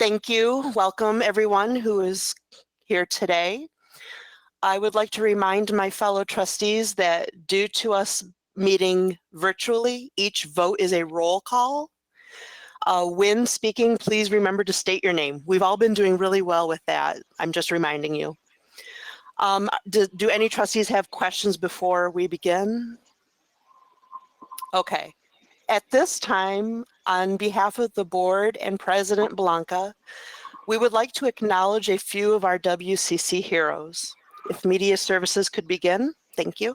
Thank you. Welcome everyone who is here today. I would like to remind my fellow trustees that due to us meeting virtually, each vote is a roll call. When speaking, please remember to state your name. We've all been doing really well with that. I'm just reminding you. Do any trustees have questions before we begin? Okay. At this time, on behalf of the board and President Blanca, we would like to acknowledge a few of our WCC heroes. If media services could begin, thank you.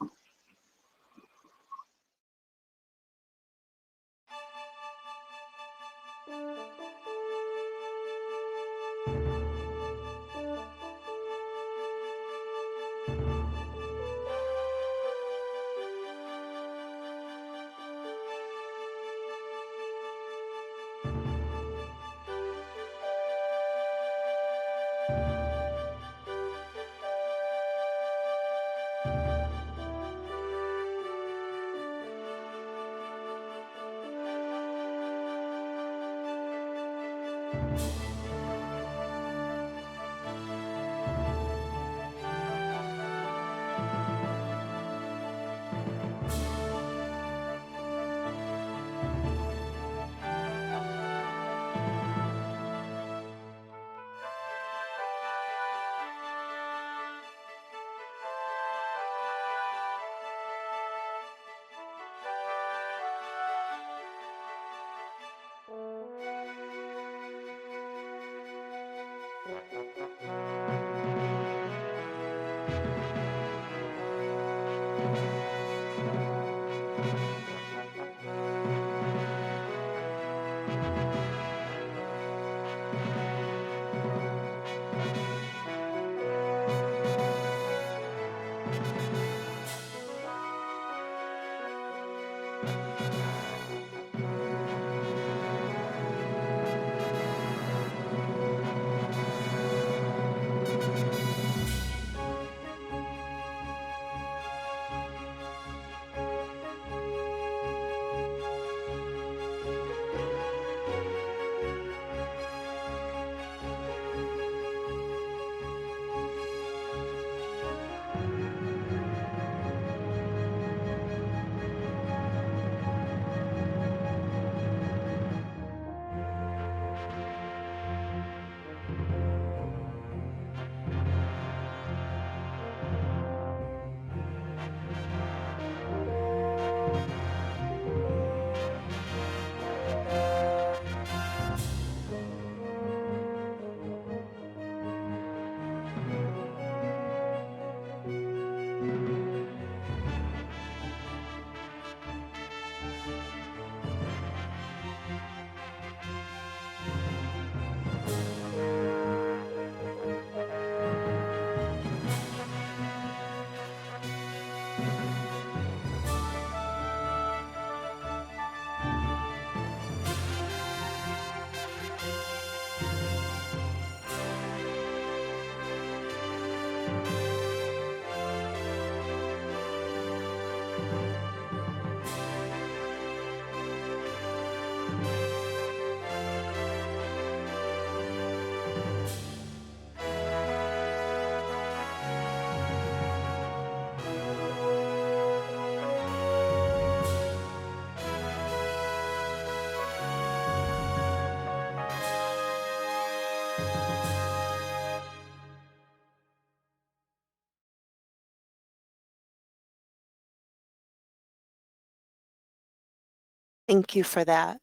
Thank you for that.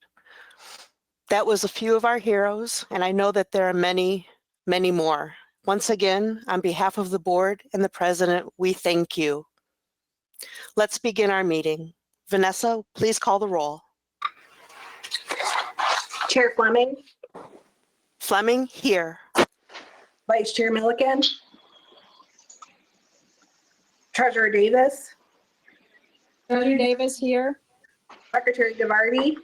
That was a few of our heroes, and I know that there are many, many more. Once again, on behalf of the board and the president, we thank you. Let's begin our meeting. Vanessa, please call the roll. Chair Fleming, Fleming, here. Vice Chair Milliken, Treasurer Davis, Treasurer Davis here. Secretary DeVarty,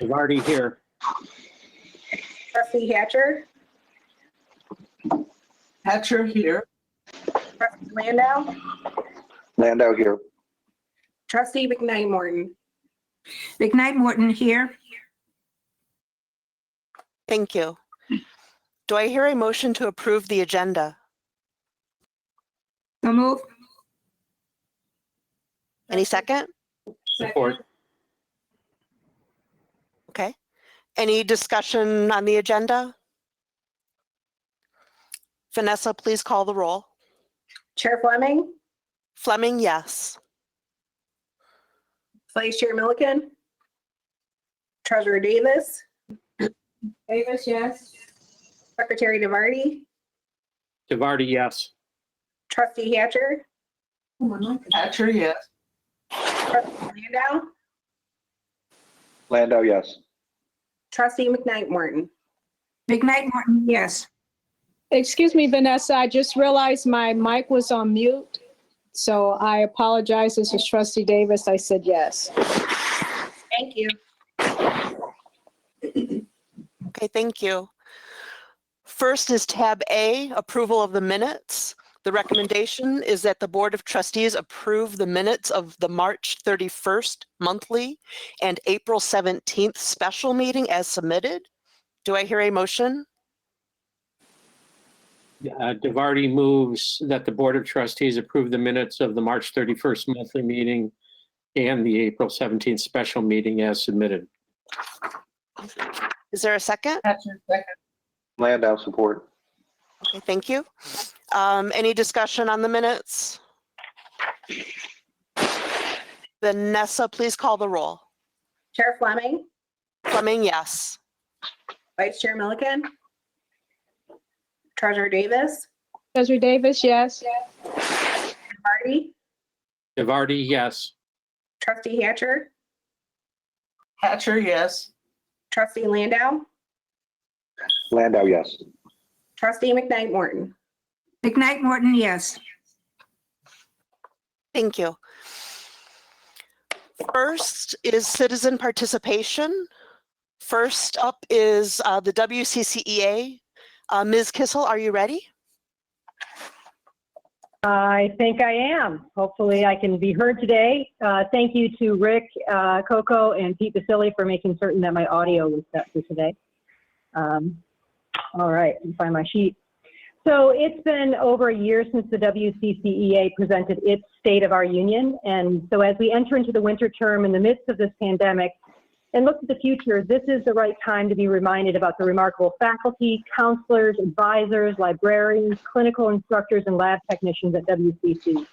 DeVarty here. Trustee Hatcher, Hatcher here. Trustee Landau, Landau here. Trustee McKnight Morton. McKnight Morton here. Thank you. Do I hear a motion to approve the agenda? So move. Any second? Support. Okay. Any discussion on the agenda? Vanessa, please call the roll. Chair Fleming, Fleming, yes. Vice Chair Milliken, Treasurer Davis, Davis, yes. Secretary DeVarty, DeVarty, yes. Trustee Hatcher, Hatcher, yes. Trustee Landau, Landau, yes. Trustee McKnight Morton. McKnight Morton, yes. Excuse me, Vanessa, I just realized my mic was on mute. So I apologize. This is Trustee Davis. I said yes. Thank you. Okay, thank you. First is tab A, approval of the minutes. The recommendation is that the Board of Trustees approve the minutes of the March 31st monthly and April 17th special meeting as submitted. Do I hear a motion? DeVarty moves that the Board of Trustees approve the minutes of the March 31st monthly meeting and the April 17th special meeting as submitted. Is there a second? Hatcher, second. Landau, support. Okay, thank you. Any discussion on the minutes? Vanessa, please call the roll. Chair Fleming, Fleming, yes. Vice Chair Milliken, Treasurer Davis, Treasurer Davis, yes. DeVarty, DeVarty, yes. Trustee Hatcher, Hatcher, yes. Trustee Landau, Landau, yes. Trustee McKnight Morton. McKnight Morton, yes. Thank you. First is citizen participation. First up is the WCCEA. Ms. Kissel, are you ready? I think I am. Hopefully I can be heard today. Thank you to Rick, Coco, and Pete Basili for making certain that my audio was set for today. All right, let me find my sheet. So it's been over a year since the WCCEA presented its State of Our Union. And so as we enter into the winter term in the midst of this pandemic and look to the future, this is the right time to be reminded about the remarkable faculty, counselors, advisors, librarians, clinical instructors, and lab technicians at WCC.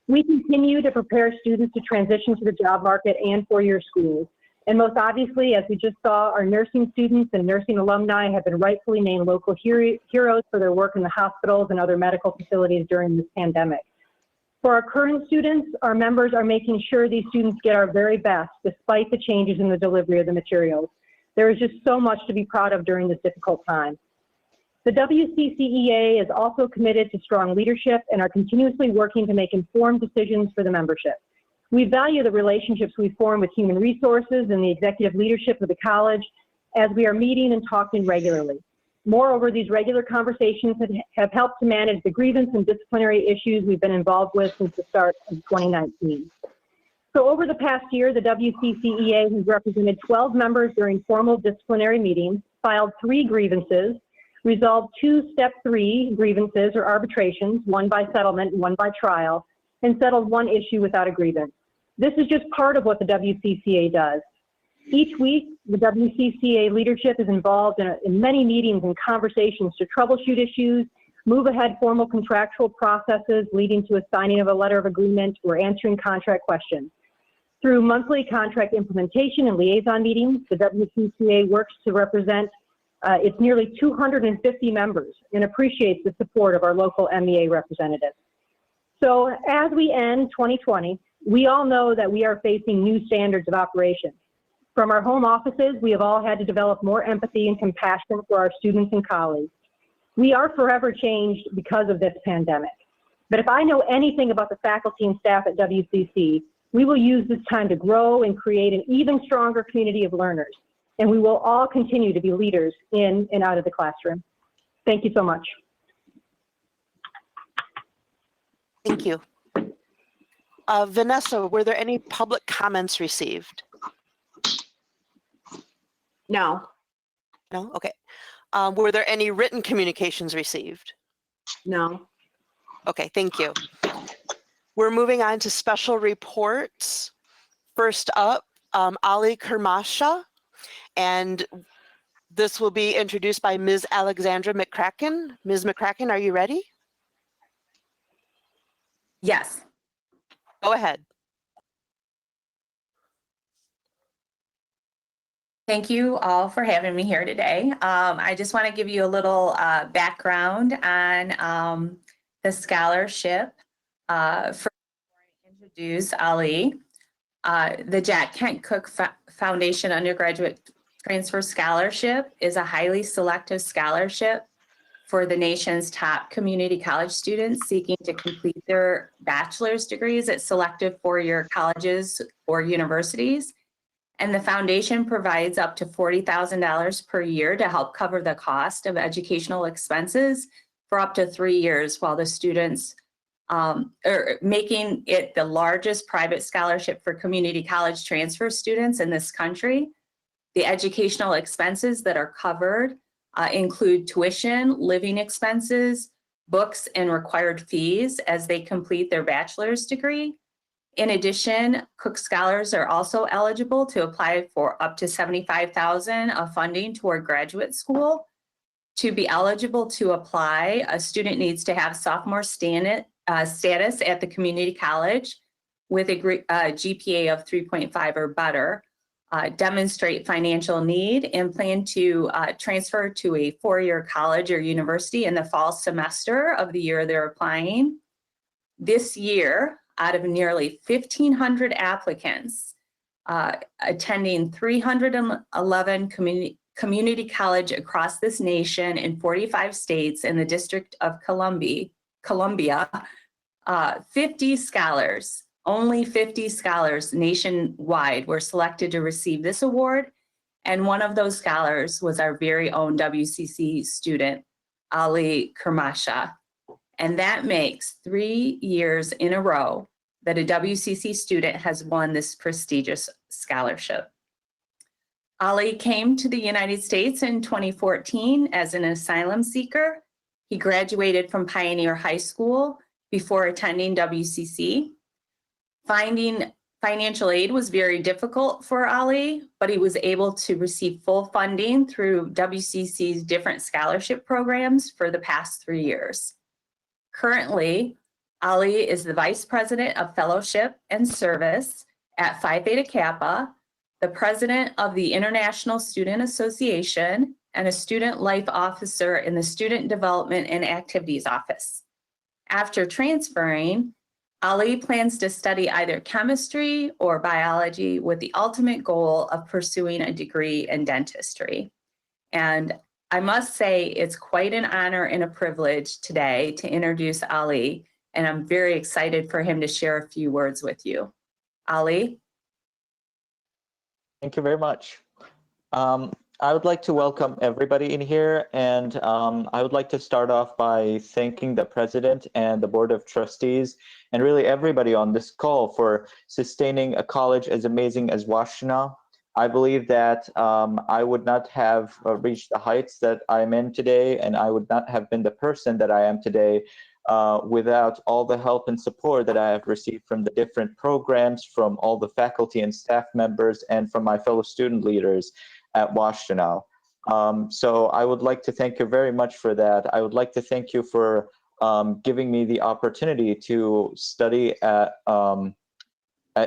We continue to prepare students to transition to the job market and four-year schools. And most obviously, as we just saw, our nursing students and nursing alumni have been rightfully named local heroes for their work in the hospitals and other medical facilities during this pandemic. For our current students, our members are making sure these students get our very best despite the changes in the delivery of the materials. There is just so much to be proud of during this difficult time. The WCCEA is also committed to strong leadership and are continuously working to make informed decisions for the membership. We value the relationships we form with human resources and the executive leadership of the college as we are meeting and talking regularly. Moreover, these regular conversations have helped to manage the grievance and disciplinary issues we've been involved with since the start of 2019. So over the past year, the WCCEA has represented 12 members during formal disciplinary meetings, filed 3 grievances, resolved 2 Step 3 grievances or arbitrations, one by settlement and one by trial, and settled 1 issue without a grievance. This is just part of what the WCCA does. Each week, the WCCA leadership is involved in many meetings and conversations to troubleshoot issues, move ahead formal contractual processes leading to a signing of a letter of agreement or answering contract questions. Through monthly contract implementation and liaison meetings, the WCCA works to represent its nearly 250 members and appreciates the support of our local MEA representatives. So as we end 2020, we all know that we are facing new standards of operation. From our home offices, we have all had to develop more empathy and compassion for our students and colleagues. We are forever changed because of this pandemic. But if I know anything about the faculty and staff at WCC, we will use this time to grow and create an even stronger community of learners. And we will all continue to be leaders in and out of the classroom. Thank you so much. Thank you. Vanessa, were there any public comments received? No. No? Okay. Were there any written communications received? No. Okay, thank you. We're moving on to special reports. First up, Ali Kermasha, and this will be introduced by Ms. Alexandra McCracken. Ms. McCracken, are you ready? Yes. Go ahead. Thank you all for having me here today. I just want to give you a little background on the scholarship. First, before I introduce Ali, the Jack Kent Cooke Foundation Undergraduate Transfer Scholarship is a highly selective scholarship for the nation's top community college students seeking to complete their bachelor's degrees at selective four-year colleges or universities. And the foundation provides up to $40,000 per year to help cover the cost of educational expenses for up to 3 years while the students making it the largest private scholarship for community college transfer students in this country. The educational expenses that are covered include tuition, living expenses, books, and required fees as they complete their bachelor's degree. In addition, Cook Scholars are also eligible to apply for up to $75,000 of funding toward graduate school. To be eligible to apply, a student needs to have sophomore status at the community college with a GPA of 3.5 or better, demonstrate financial need, and plan to transfer to a four-year college or university in the fall semester of the year they're applying. This year, out of nearly 1,500 applicants attending 311 community college across this nation in 45 states in the District of Columbia, 50 scholars, only 50 scholars nationwide were selected to receive this award. And one of those scholars was our very own WCC student, Ali Kermasha. And that makes 3 years in a row that a WCC student has won this prestigious scholarship. Ali came to the United States in 2014 as an asylum seeker. He graduated from Pioneer High School before attending WCC. Finding financial aid was very difficult for Ali, but he was able to receive full funding through WCC's different scholarship programs for the past 3 years. Currently, Ali is the Vice President of Fellowship and Service at Phi Theta Kappa, the President of the International Student Association, and a Student Life Officer in the Student Development and Activities Office. After transferring, Ali plans to study either chemistry or biology with the ultimate goal of pursuing a degree in dentistry. And I must say it's quite an honor and a privilege today to introduce Ali, and I'm very excited for him to share a few words with you. Ali? Thank you very much. I would like to welcome everybody in here, and I would like to start off by thanking the President and the Board of Trustees, and really everybody on this call for sustaining a college as amazing as Washtenaw. I believe that I would not have reached the heights that I'm in today, and I would not have been the person that I am today without all the help and support that I have received from the different programs, from all the faculty and staff members, and from my fellow student leaders at Washtenaw. So I would like to thank you very much for that. I would like to thank you for giving me the opportunity to study at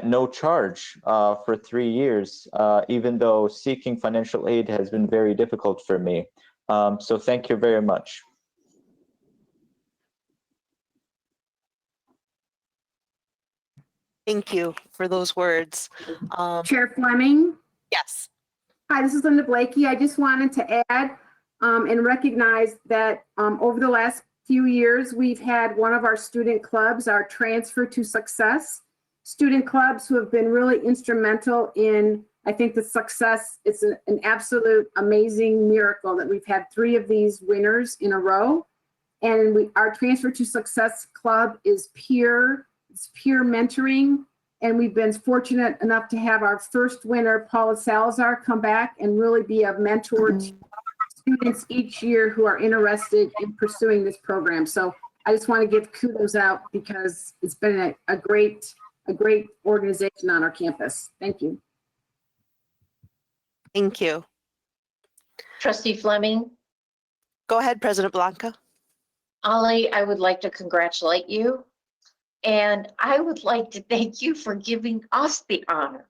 no charge for 3 years, even though seeking financial aid has been very difficult for me. So thank you very much. Thank you for those words. Chair Fleming. Yes. Hi, this is Linda Blakey. I just wanted to add and recognize that over the last few years, we've had one of our student clubs, our Transfer to Success student clubs, who have been really instrumental in, I think, the success. It's an absolute amazing miracle that we've had 3 of these winners in a row. And our Transfer to Success club is peer mentoring. And we've been fortunate enough to have our first winner, Paula Salazar, come back and really be a mentor to students each year who are interested in pursuing this program. So I just want to give kudos out because it's been a great organization on our campus. Thank you. Thank you. Trustee Fleming, Go ahead, President Blanca. Ollie, I would like to congratulate you. And I would like to thank you for giving us the honor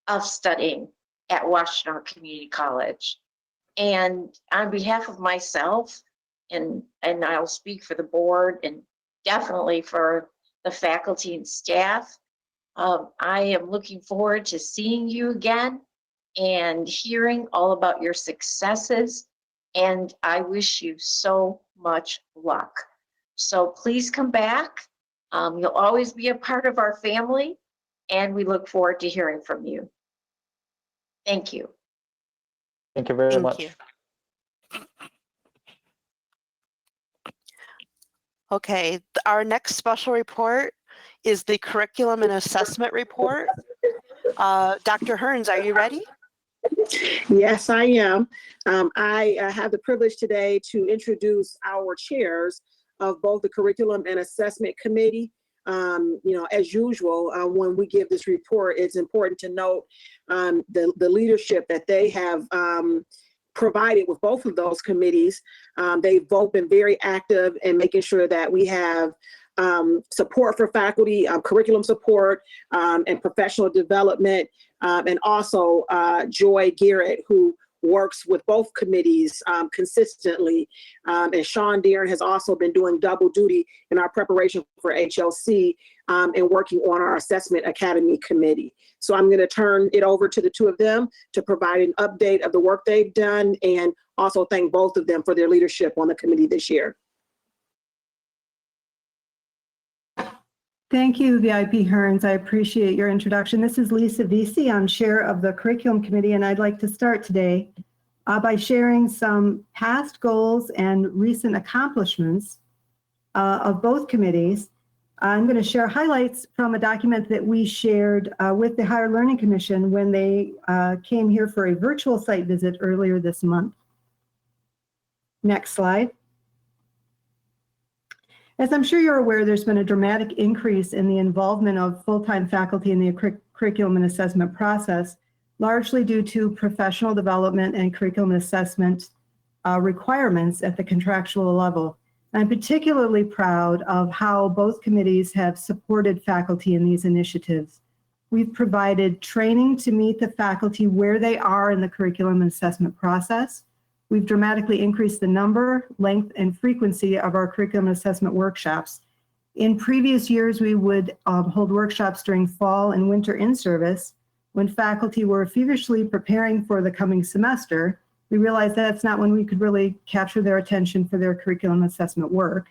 of studying at Washtenaw Community College. And on behalf of myself, and I'll speak for the board and definitely for the faculty and staff, I am looking forward to seeing you again and hearing all about your successes. And I wish you so much luck. So please come back. You'll always be a part of our family, and we look forward to hearing from you. Thank you. Thank you very Thank much. you. Okay, our next special report is the Curriculum and Assessment Report. Dr. Hearns, are you ready? Yes, I am. I have the privilege today to introduce our chairs of both the Curriculum and Assessment Committee. As usual, when we give this report, it's important to note the leadership that they have provided with both of those committees. They've both been very active in making sure that we have support for faculty, curriculum support, and professional development, and also Joy Garrett, who works with both committees consistently. And Sean Deeren has also been doing double duty in our preparation for HLC and working on our Assessment Academy Committee. So I'm going to turn it over to the two of them to provide an update of the work they've done and also thank both of them for their leadership on the committee this year. Thank you, VIP Hearns. I appreciate your introduction. This is Lisa Vesey. I'm chair of the Curriculum Committee, and I'd like to start today by sharing some past goals and recent accomplishments of both committees. I'm going to share highlights from a document that we shared with the Higher Learning Commission when they came here for a virtual site visit earlier this month. Next slide. As I'm sure you're aware, there's been a dramatic increase in the involvement of full-time faculty in the curriculum and assessment process, largely due to professional development and curriculum assessment requirements at the contractual level. I'm particularly proud of how both committees have supported faculty in these initiatives. We've provided training to meet the faculty where they are in the curriculum and assessment process. We've dramatically increased the number, length, and frequency of our curriculum assessment workshops. In previous years, we would hold workshops during fall and winter in-service. When faculty were feverishly preparing for the coming semester, we realized that's not when we could really capture their attention for their curriculum assessment work.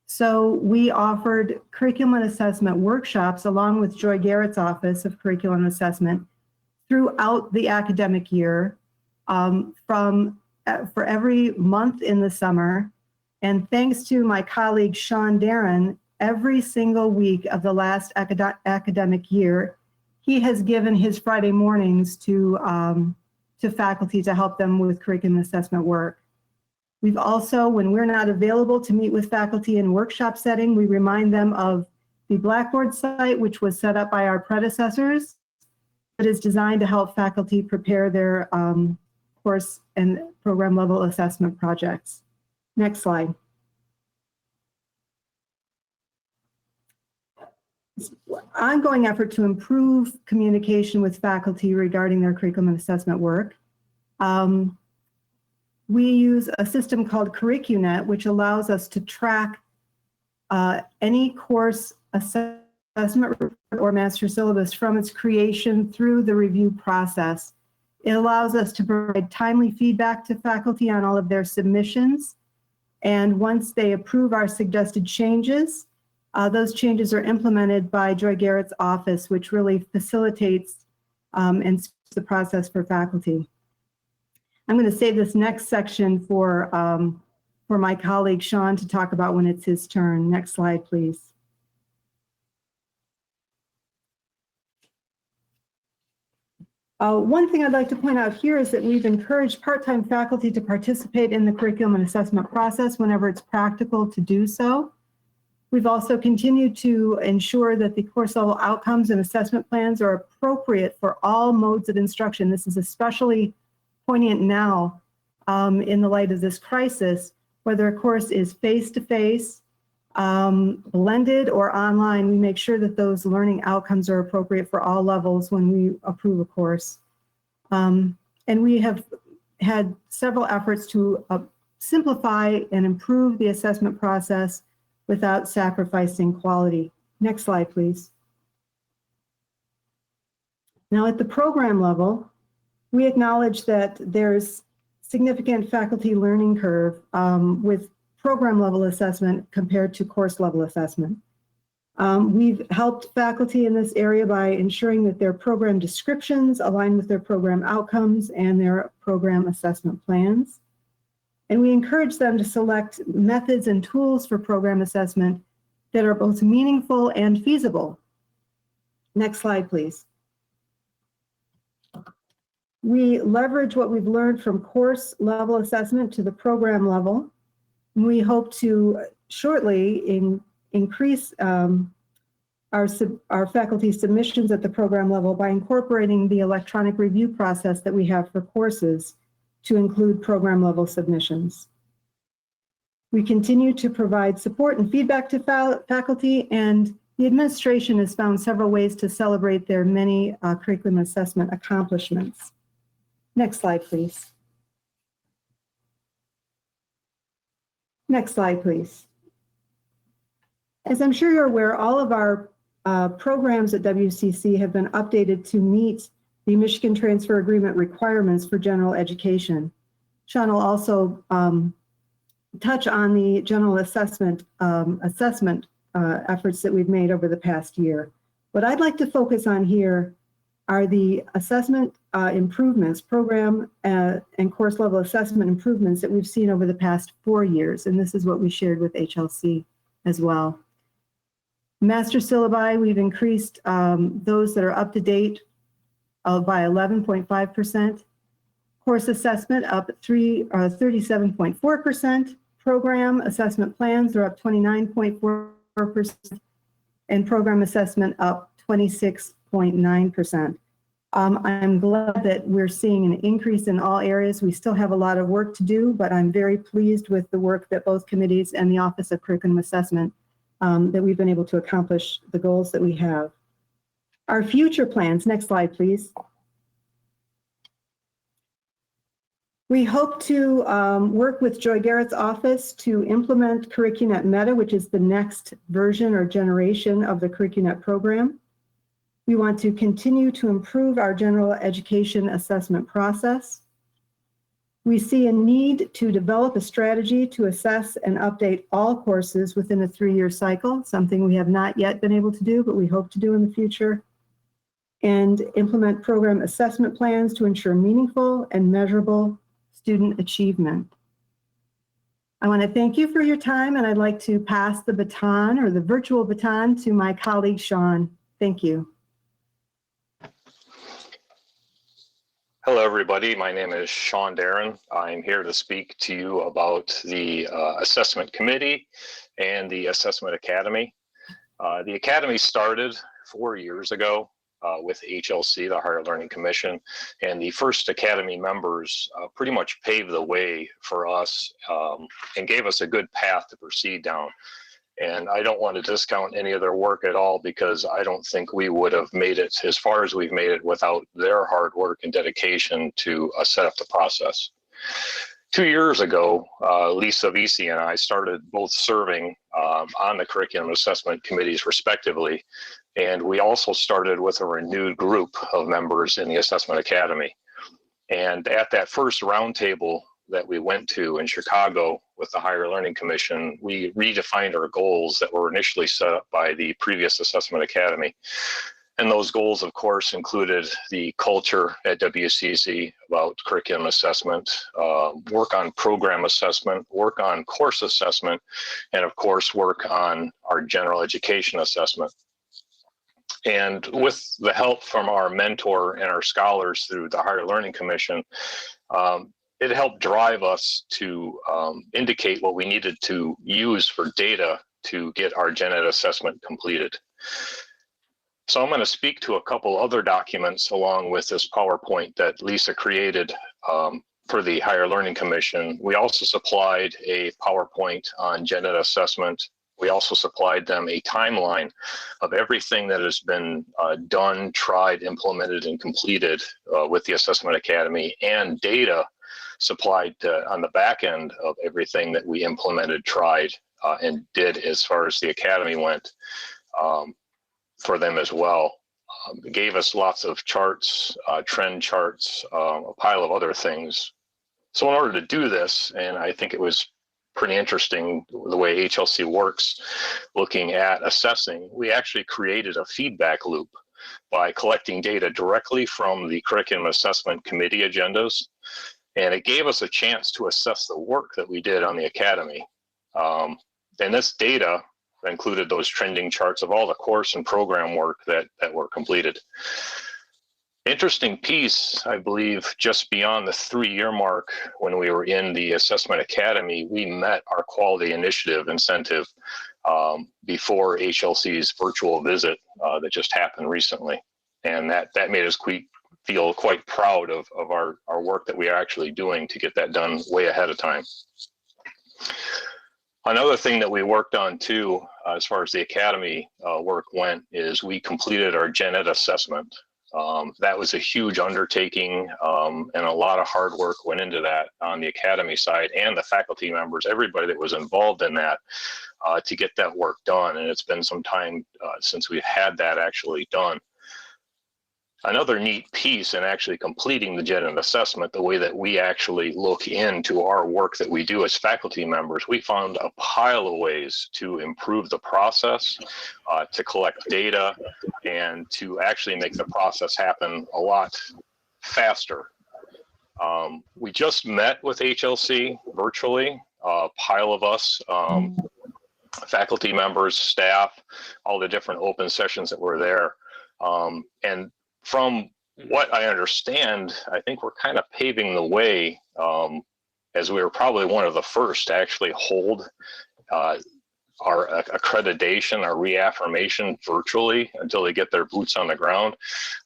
So we offered curriculum and assessment workshops along with Joy Garrett's Office of Curriculum Assessment throughout the academic year for every month in the summer. And thanks to my colleague, Sean Deeren, every single week of the last academic year, he has given his Friday mornings to faculty to help them with curriculum assessment work. We've also, when we're not available to meet with faculty in workshop setting, we remind them of the Blackboard site, which was set up by our predecessors, that is designed to help faculty prepare their course and program level assessment projects. Next slide. Ongoing effort to improve communication with faculty regarding their curriculum and assessment work. We use a system called CurricuNet, which allows us to track any course assessment report or master syllabus from its creation through the review process. It allows us to provide timely feedback to faculty on all of their submissions. And once they approve our suggested changes, those changes are implemented by Joy Garrett's office, which really facilitates and speeds the process for faculty. I'm going to save this next section for my colleague Sean to talk about when it's his turn. Next slide, please. One thing I'd like to point out here is that we've encouraged part-time faculty to participate in the curriculum and assessment process whenever it's practical to do so. We've also continued to ensure that the course level outcomes and assessment plans are appropriate for all modes of instruction. This is especially poignant now in the light of this crisis, whether a course is face-to-face, blended, or online. We make sure that those learning outcomes are appropriate for all levels when we approve a course. And we have had several efforts to simplify and improve the assessment process without sacrificing quality. Next slide, please. Now, at the program level, we acknowledge that there's significant faculty learning curve with program level assessment compared to course level assessment. We've helped faculty in this area by ensuring that their program descriptions align with their program outcomes and their program assessment plans. And we encourage them to select methods and tools for program assessment that are both meaningful and feasible. Next slide, please. We leverage what we've learned from course level assessment to the program level. We hope to shortly increase our faculty submissions at the program level by incorporating the electronic review process that we have for courses to include program level submissions. We continue to provide support and feedback to faculty, and the administration has found several ways to celebrate their many curriculum assessment accomplishments. Next slide, please. Next slide, please. As I'm sure you're aware, all of our programs at WCC have been updated to meet the Michigan Transfer Agreement requirements for general education. Sean will also touch on the general assessment efforts that we've made over the past year. What I'd like to focus on here are the assessment improvements, program and course level assessment improvements that we've seen over the past 4 years, and this is what we shared with HLC as well. Master syllabi, we've increased those that are up to date by 11.5%. Course assessment up 37.4%. Program assessment plans are up 29.4%. And program assessment up 26.9%. I'm glad that we're seeing an increase in all areas. We still have a lot of work to do, but I'm very pleased with the work that both committees and the Office of Curriculum Assessment that we've been able to accomplish the goals that we have. Our future plans, next slide, please. We hope to work with Joy Garrett's office to implement CurricuNet Meta, which is the next version or generation of the CurricuNet program. We want to continue to improve our general education assessment process. We see a need to develop a strategy to assess and update all courses within a 3-year cycle, something we have not yet been able to do, but we hope to do in the future. And implement program assessment plans to ensure meaningful and measurable student achievement. I want to thank you for your time, and I'd like to pass the baton, or the virtual baton, to my colleague, Sean. Thank you. Hello, everybody. My name is Sean Darren. I'm here to speak to you about the Assessment Committee and the Assessment Academy. The Academy started 4 years ago with HLC, the Higher Learning Commission, and the first Academy members pretty much paved the way for us and gave us a good path to proceed down. And I don't want to discount any of their work at all, because I don't think we would have made it as far as we've made it without their hard work and dedication to set up the process. 2 years ago, Lisa Vesey and I started both serving on the curriculum assessment committees respectively. And we also started with a renewed group of members in the Assessment Academy. And at that first roundtable that we went to in Chicago with the Higher Learning Commission, we redefined our goals that were initially set up by the previous Assessment Academy. And those goals, of course, included the culture at WCC about curriculum assessment, work on program assessment, work on course assessment, and of course, work on our general education assessment. And with the help from our mentor and our scholars through the Higher Learning Commission, it helped drive us to indicate what we needed to use for data to get our gen ed assessment completed. So I'm going to speak to a couple other documents along with this PowerPoint that Lisa created for the Higher Learning Commission. We also supplied a PowerPoint on gen ed assessment. We also supplied them a timeline of everything that has been done, tried, implemented, and completed with the Assessment Academy, and data supplied on the back end of everything that we implemented, tried, and did as far as the Academy went for them as well. It gave us lots of charts, trend charts, a pile of other things. So in order to do this, and I think it was pretty interesting the way HLC works, looking at assessing, we actually created a feedback loop by collecting data directly from the Curriculum Assessment Committee agendas. And it gave us a chance to assess the work that we did on the Academy. And this data included those trending charts of all the course and program work that were completed. Interesting piece, I believe, just beyond the 3-year mark when we were in the Assessment Academy, we met our quality initiative incentive before HLC's virtual visit that just happened recently. And that made us feel quite proud of our work that we are actually doing to get that done way ahead of time. Another thing that we worked on too, as far as the Academy work went, is we completed our gen ed assessment. That was a huge undertaking, and a lot of hard work went into that on the Academy side, and the faculty members, everybody that was involved in that, to get that work done. And it's been some time since we've had that actually done. Another neat piece in actually completing the gen ed assessment, the way that we actually look into our work that we do as faculty members, we found a pile of ways to improve the process, to collect data, and to actually make the process happen a lot faster. We just met with HLC virtually, a pile of us, faculty members, staff, all the different open sessions that were there. And from what I understand, I think we're kind of paving the way, as we were probably one of the first to actually hold our accreditation, our reaffirmation virtually until they get their boots on the ground.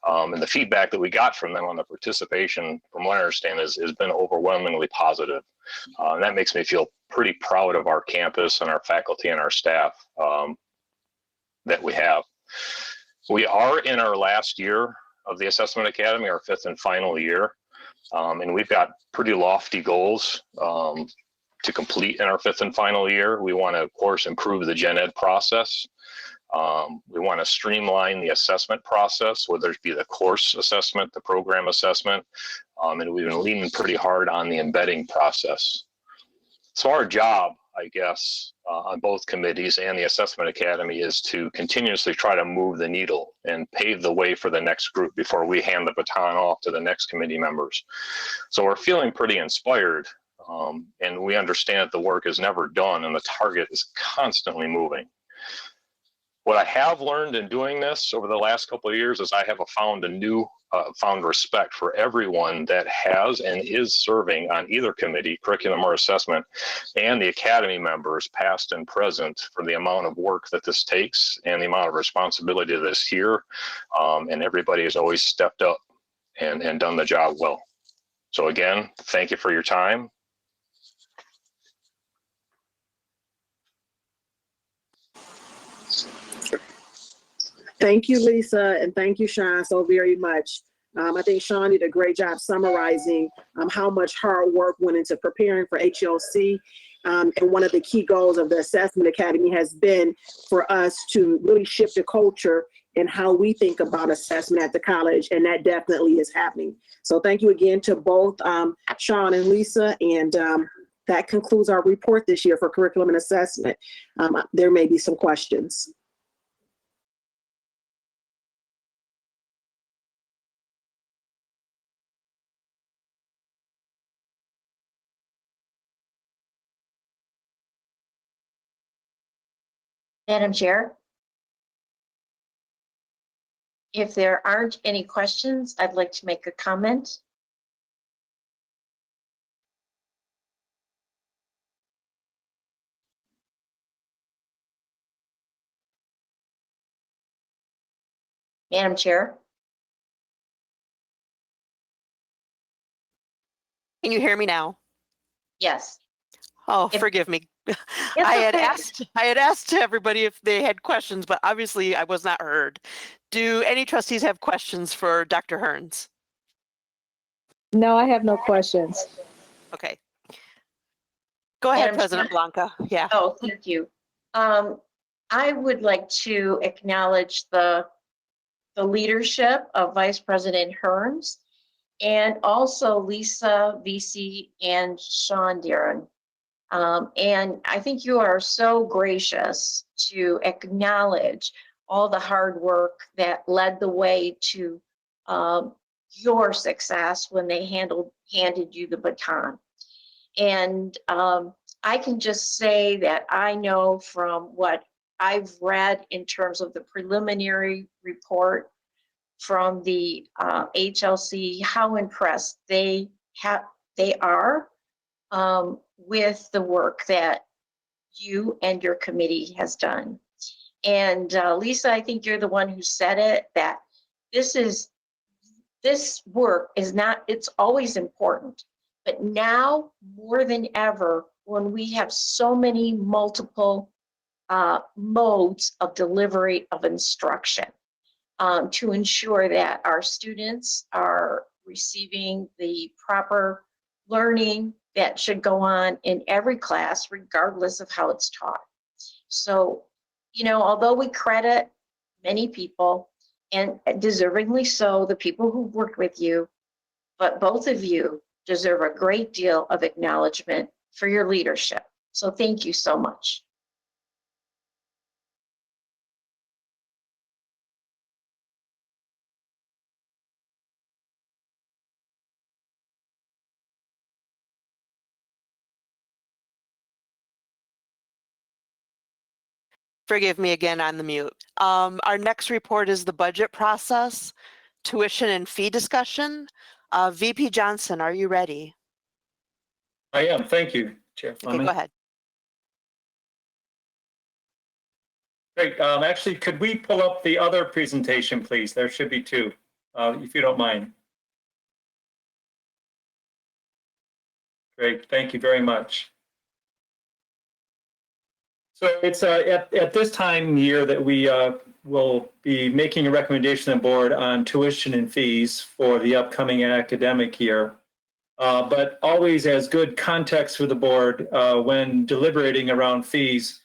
And the feedback that we got from them on the participation, from what I understand, has been overwhelmingly positive. And that makes me feel pretty proud of our campus and our faculty and our staff that we have. We are in our last year of the Assessment Academy, our 5th and final year. And we've got pretty lofty goals to complete in our 5th and final year. We want to, of course, improve the gen ed process. We want to streamline the assessment process, whether it be the course assessment, the program assessment, and we've been leaning pretty hard on the embedding process. So our job, I guess, on both committees and the Assessment Academy is to continuously try to move the needle and pave the way for the next group before we hand the baton off to the next committee members. So we're feeling pretty inspired, and we understand that the work is never done and the target is constantly moving. What I have learned in doing this over the last couple of years is I have found respect for everyone that has and is serving on either committee, curriculum or assessment, and the Academy members, past and present, for the amount of work that this takes and the amount of responsibility that is here. And everybody has always stepped up and done the job well. So again, thank you for your time. Thank you, Lisa, and thank you, Sean, so very much. I think Sean did a great job summarizing how much hard work went into preparing for HLC. And one of the key goals of the Assessment Academy has been for us to really shift the culture in how we think about assessment at the college, and that definitely is happening. So thank you again to both Sean and Lisa, and that concludes our report this year for curriculum and assessment. There may be some questions. Madam Chair? If there aren't any questions, I'd like to make a comment. Madam Chair? Can you hear me now? Yes. Oh, If- forgive me. It's I had okay. asked everybody if they had questions, but obviously I was not heard. Do any trustees have questions for Dr. Hearns? No, I have no questions. Okay. Go ahead, Madam President Chair? Blanca. Yeah. Oh, thank you. I would like to acknowledge the leadership of Vice President Hearns and also Lisa, VC, and Sean Darren. And I think you are so gracious to acknowledge all the hard work that led the way to your success when they handed you the baton. And I can just say that I know from what I've read in terms of the preliminary report from the HLC, how impressed they are with the work that you and your committee has done. And Lisa, I think you're the one who said it, that this work is not, it's always important, but now more than ever, when we have so many multiple modes of delivery of instruction, to ensure that our students are receiving the proper learning that should go on in every class, regardless of how it's taught. So, although we credit many people, and deservingly so, the people who worked with you, but both of you deserve a great deal of acknowledgement for your leadership. So thank you so much. Forgive me again on the mute. Our next report is the budget process, tuition and fee discussion. VP Johnson, are you ready? I am. Thank you, Chair Okay, Fleming. go ahead. Great. Actually, could we pull up the other presentation, please? There should be two, if you don't mind. Great. Thank you very much. So it's at this time year that we will be making a recommendation to the board on tuition and fees for the upcoming academic year. But always as good context for the board when deliberating around fees,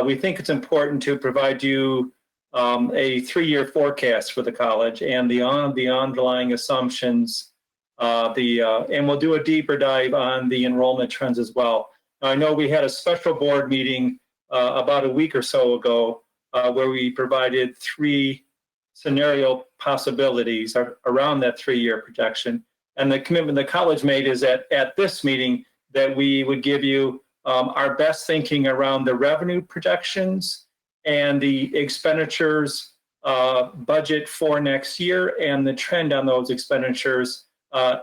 we think it's important to provide you a 3-year forecast for the college and the underlying assumptions, and we'll do a deeper dive on the enrollment trends as well. Now, I know we had a special board meeting about a week or so ago where we provided 3 scenario possibilities around that 3-year projection. And the commitment the college made is that at this meeting that we would give you our best thinking around the revenue projections and the expenditures budget for next year and the trend on those expenditures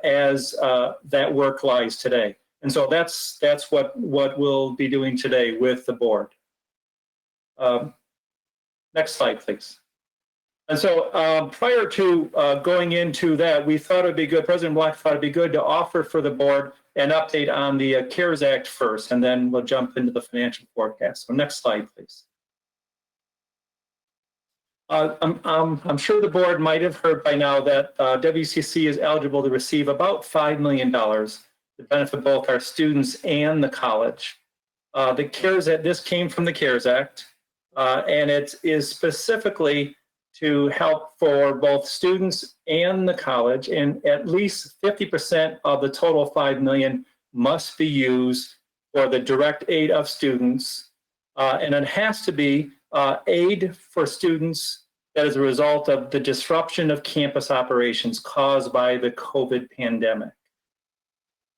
as that work lies today. And so that's what we'll be doing today with the board. Next slide, please. And so prior to going into that, we thought it'd be good, President Black thought it'd be good to offer for the board an update on the CARES Act first, and then we'll jump into the financial forecast. So next slide, please. I'm sure the board might have heard by now that WCC is eligible to receive about $5 million to benefit both our students and the college. The CARES Act, this came from the CARES Act, and it is specifically to help for both students and the college, and at least 50% of the total $5 million must be used for the direct aid of students, and it has to be aid for students that is a result of the disruption of campus operations caused by the COVID pandemic.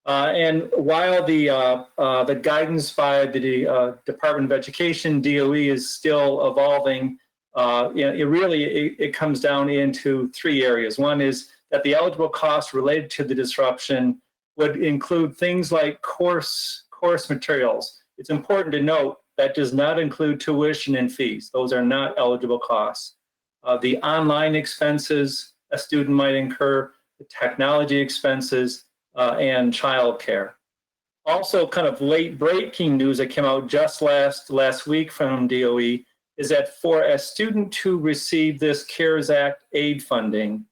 And while the guidance by the Department of Education, DOE, is still evolving, it comes down into three areas. One is that the eligible costs related to the disruption would include things like course materials. It's important to note that does not include tuition and fees. Those are not eligible costs. The online expenses a student might incur, the technology expenses, and childcare. Also, kind of late breaking news that came out just last week from DOE is that for a student to receive this CARES Act aid funding,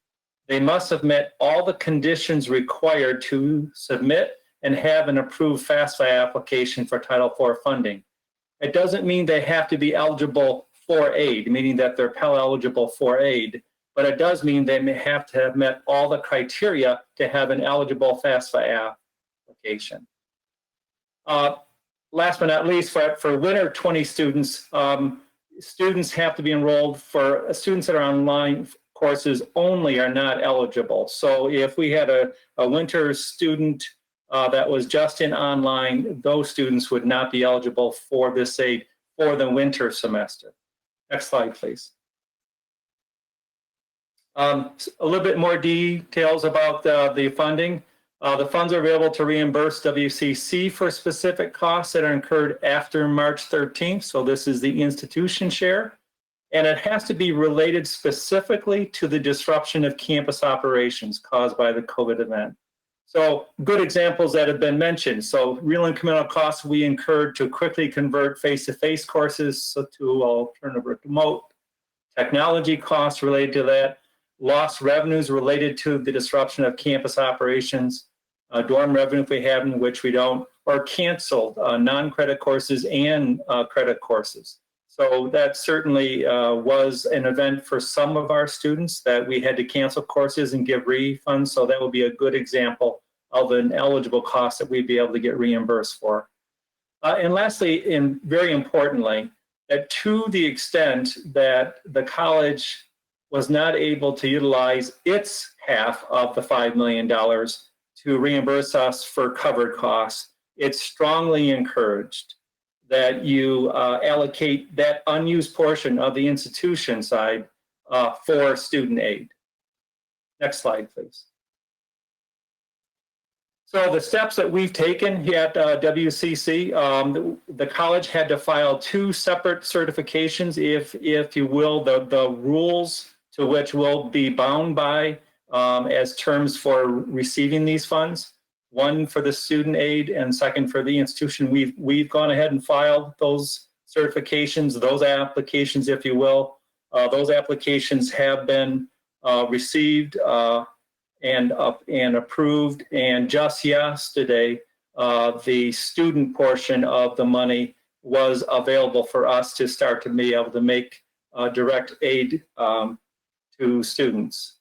they must have met all the conditions required to submit and have an approved FAFSA application for Title IV funding. It doesn't mean they have to be eligible for aid, meaning that they're Pell eligible for aid, but it does mean they may have to have met all the criteria to have an eligible FAFSA application. Last but not least, for winter 20 students, students have to be enrolled for students that are online courses only are not eligible. So if we had a winter student that was just in online, those students would not be eligible for this aid for the winter semester. Next slide, please. A little bit more details about the funding. The funds are available to reimburse WCC for specific costs that are incurred after March 13th. So this is the institution share. And it has to be related specifically to the disruption of campus operations caused by the COVID event. So good examples that have been mentioned. So real incremental costs we incurred to quickly convert face-to-face courses to alternative remote. Technology costs related to that. Lost revenues related to the disruption of campus operations. Dorm revenue if we have them, which we don't. Or canceled non-credit courses and credit courses. So that certainly was an event for some of our students that we had to cancel courses and give refunds. So that would be a good example of an eligible cost that we'd be able to get reimbursed for. And lastly, and very importantly, that to the extent that the college was not able to utilize its half of the $5 million to reimburse us for covered costs, it's strongly encouraged that you allocate that unused portion of the institution side for student aid. Next slide, please. So the steps that we've taken here at WCC, the college had to file 2 separate certifications, if you will, the rules to which we'll be bound by as terms for receiving these funds. One for the student aid and second for the institution. We've gone ahead and filed those certifications, those applications, if you will. Those applications have been received and approved. And just yesterday, the student portion of the money was available for us to start to be able to make direct aid to students.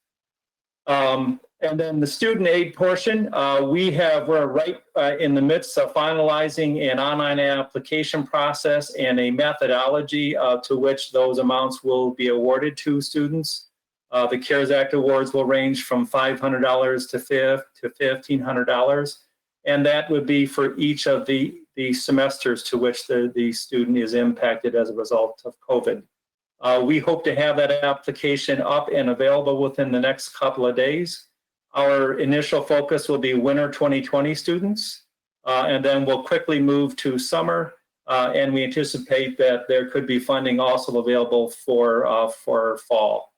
And then the student aid portion, we're right in the midst of finalizing an online application process and a methodology to which those amounts will be awarded to students. The CARES Act awards will range from $500 to $1,500. And that would be for each of the semesters to which the student is impacted as a result of COVID. We hope to have that application up and available within the next couple of days. Our initial focus will be winter 2020 students, and then we'll quickly move to summer, and we anticipate that there could be funding also available for fall.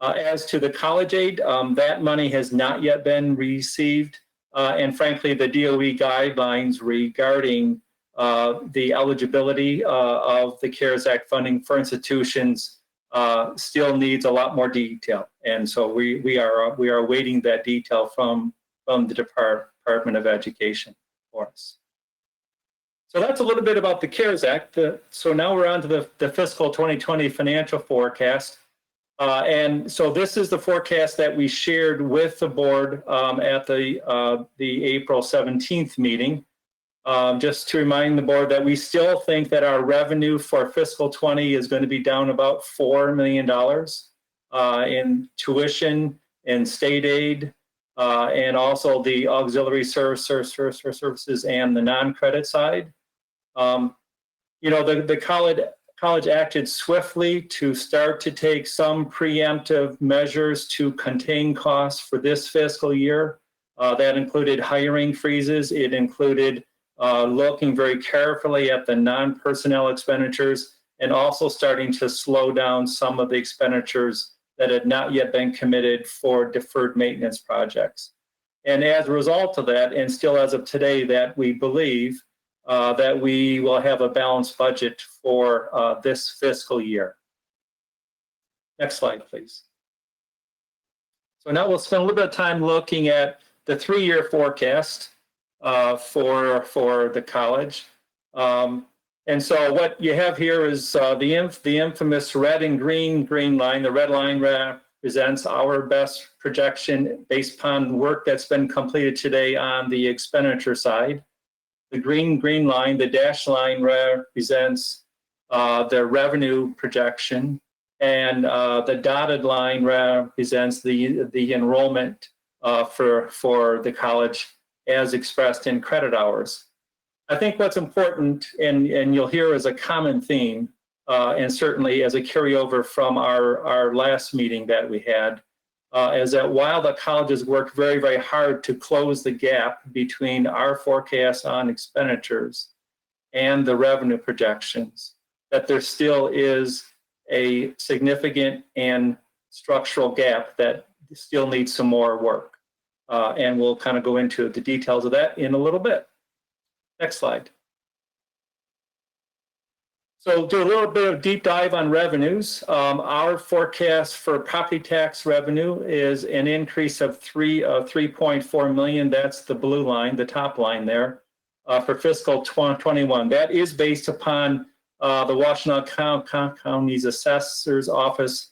As to the college aid, that money has not yet been received, and frankly, the DOE guidelines regarding the eligibility of the CARES Act funding for institutions still needs a lot more detail, and so we are awaiting that detail from the Department of Education for us. So that's a little bit about the CARES Act. So now we're on to the fiscal 2020 financial forecast, and so this is the forecast that we shared with the board at the April 17th meeting. Just to remind the board that we still think that our revenue for fiscal 20 is going to be down about $4 million in tuition and state aid, and also the auxiliary services and the non-credit side. You know, the college acted swiftly to start to take some preemptive measures to contain costs for this fiscal year. That included hiring freezes. It included looking very carefully at the non-personnel expenditures and also starting to slow down some of the expenditures that had not yet been committed for deferred maintenance projects. And as a result of that, and still as of today, that we believe that we will have a balanced budget for this fiscal year. Next slide, please. So now we'll spend a little bit of time looking at the 3-year forecast for the college. And so what you have here is the infamous red and green line. The red line represents our best projection based upon work that's been completed today on the expenditure side. The green line, the dashed line, represents the revenue projection, and the dotted line represents the enrollment for the college as expressed in credit hours. I think what's important, and you'll hear as a common theme, and certainly as a carryover from our last meeting that we had, is that while the college has worked very, very hard to close the gap between our forecast on expenditures and the revenue projections, that there still is a significant and structural gap that still needs some more work. And we'll kind of go into the details of that in a little bit. Next slide. So do a little bit of deep dive on revenues. Our forecast for property tax revenue is an increase of 3.4 million. That's the blue line, the top line there, for fiscal 2021. That is based upon the Washtenaw County's Assessor's Office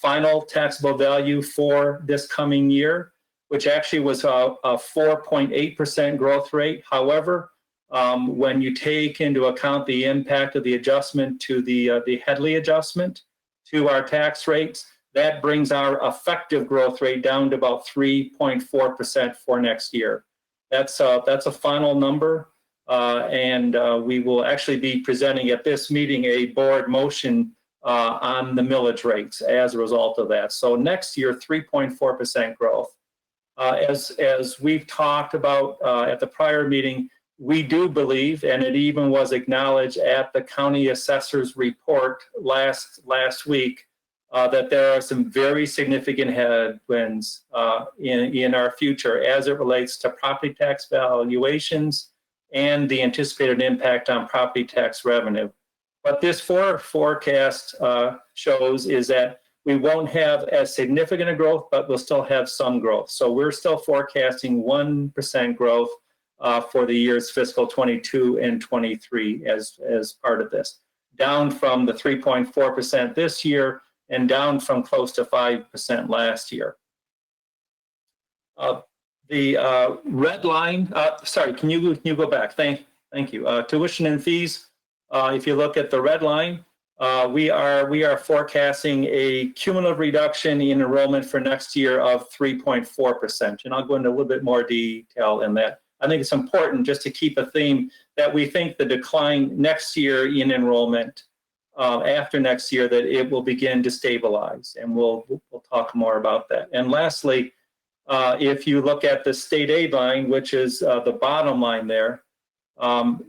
final taxable value for this coming year, which actually was a 4.8% growth rate. However, when you take into account the impact of the adjustment to the Headley adjustment to our tax rates, that brings our effective growth rate down to about 3.4% for next year. That's a final number, and we will actually be presenting at this meeting a board motion on the millage rates as a result of that. So next year, 3.4% growth. As we've talked about at the prior meeting, we do believe, and it even was acknowledged at the county assessor's report last week, that there are some very significant headwinds in our future as it relates to property tax valuations and the anticipated impact on property tax revenue. What this forecast shows is that we won't have as significant a growth, but we'll still have some growth. So we're still forecasting 1% growth for the years fiscal 22 and 23 as part of this, down from the 3.4% this year and down from close to 5% last year. The red line, sorry, can you go back? Thank you. Tuition and fees, if you look at the red line, we are forecasting a cumulative reduction in enrollment for next year of 3.4%. And I'll go into a little bit more detail in that. I think it's important just to keep a theme that we think the decline next year in enrollment, after next year, that it will begin to stabilize, and we'll talk more about that. And lastly, if you look at the state aid line, which is the bottom line there,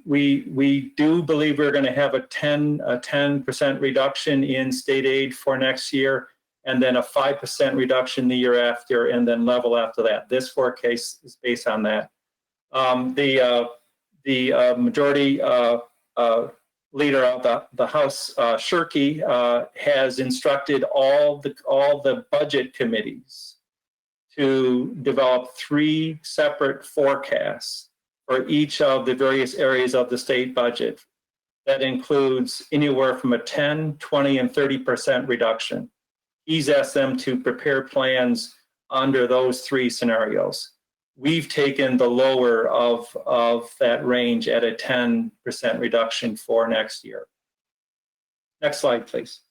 we do believe we're going to have a 10% reduction in state aid for next year, and then a 5% reduction the year after, and then level after that. This forecast is based on that. The majority leader of the House, Shirkey, has instructed all the budget committees to develop 3 separate forecasts for each of the various areas of the state budget. That includes anywhere from a 10, 20, and 30% reduction. He's asked them to prepare plans under those 3 scenarios. We've taken the lower of that range at a 10% reduction for next year. Next slide, please.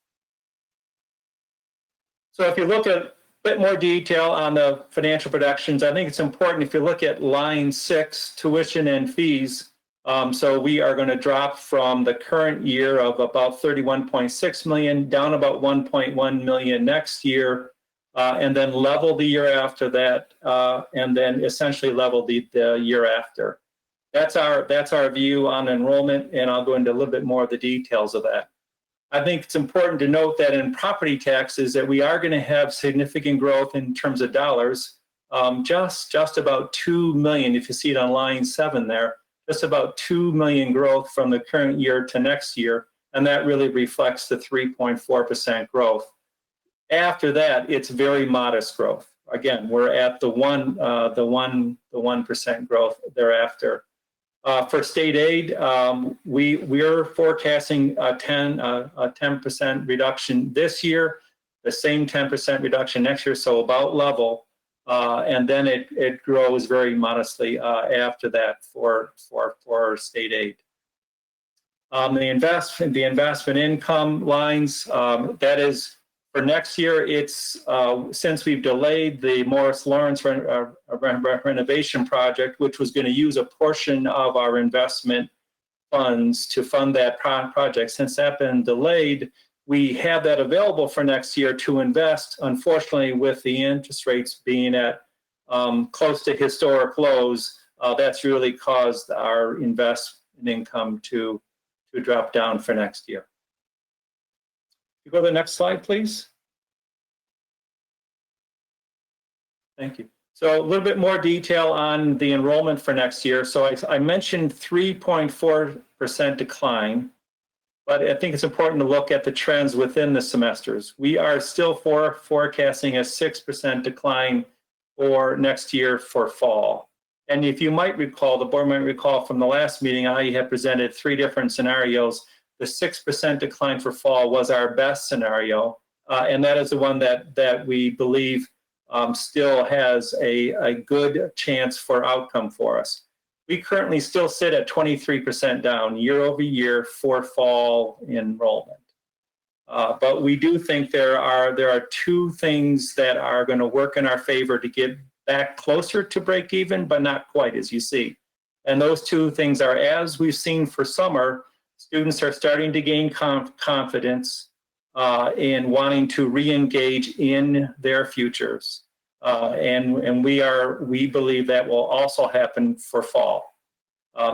So if you look at a bit more detail on the financial projections, I think it's important if you look at line 6, tuition and fees, So we are going to drop from the current year of about 31.6 million down about 1.1 million next year, and then level the year after that, and then essentially level the year after. That's our view on enrollment, and I'll go into a little bit more of the details of that. I think it's important to note that in property taxes that we are going to have significant growth in terms of dollars, just about 2 million, if you see it on line 7 there, just about 2 million growth from the current year to next year, and that really reflects the 3.4% growth. After that, it's very modest growth. Again, we're at the 1% growth thereafter. For state aid, we're forecasting a 10% reduction this year, the same 10% reduction next year, so about level, and then it grows very modestly after that for state aid. The investment income lines, that is for next year. It's since we've delayed the Morris Lawrence renovation project, which was going to use a portion of our investment funds to fund that project. Since that's been delayed, we have that available for next year to invest. Unfortunately, with the interest rates being at close to historic lows, that's really caused our investment income to drop down for next year. You go to the next slide, please. Thank you. So a little bit more detail on the enrollment for next year. So I mentioned 3.4% decline, but I think it's important to look at the trends within the semesters. We are still forecasting a 6% decline for next year for fall. And if you might recall, the board might recall from the last meeting, I had presented 3 different scenarios. The 6% decline for fall was our best scenario, and that is the one that we believe still has a good chance for outcome for us. We currently still sit at 23% down year over year for fall enrollment. But we do think there are 2 things that are going to work in our favor to get back closer to break even, but not quite, as you see. And those 2 things are, as we've seen for summer, students are starting to gain confidence in wanting to re-engage in their futures. And we believe that will also happen for fall.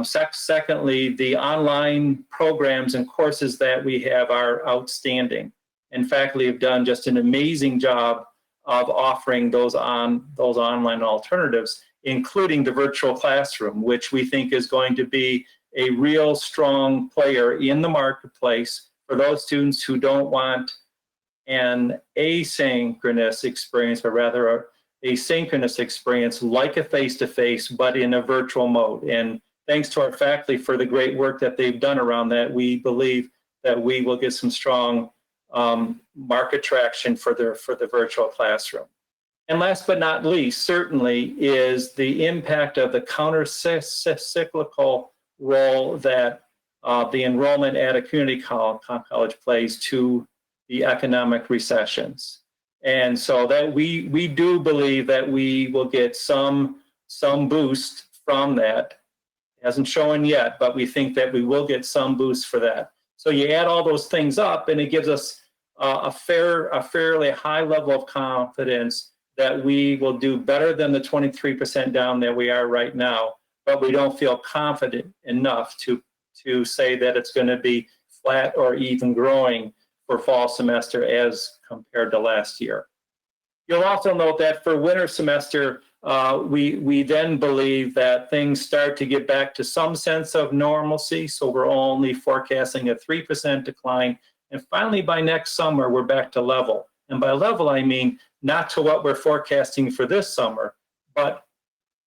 Secondly, the online programs and courses that we have are outstanding. And faculty have done just an amazing job of offering those online alternatives, including the virtual classroom, which we think is going to be a real strong player in the marketplace for those students who don't want an asynchronous experience, but rather a synchronous experience like a face-to-face, but in a virtual mode. And thanks to our faculty for the great work that they've done around that, we believe that we will get some strong market traction for the virtual classroom. And last but not least, certainly, is the impact of the counter-cyclical role that the enrollment at a community college plays to the economic recessions. And so that we do believe that we will get some boost from that. It hasn't shown yet, but we think that we will get some boost for that. So you add all those things up, and it gives us a fairly high level of confidence that we will do better than the 23% down that we are right now, but we don't feel confident enough to say that it's going to be flat or even growing for fall semester as compared to last year. You'll also note that for winter semester, we then believe that things start to get back to some sense of normalcy. So we're only forecasting a 3% decline. And finally, by next summer, we're back to level. And by level, I mean not to what we're forecasting for this summer, but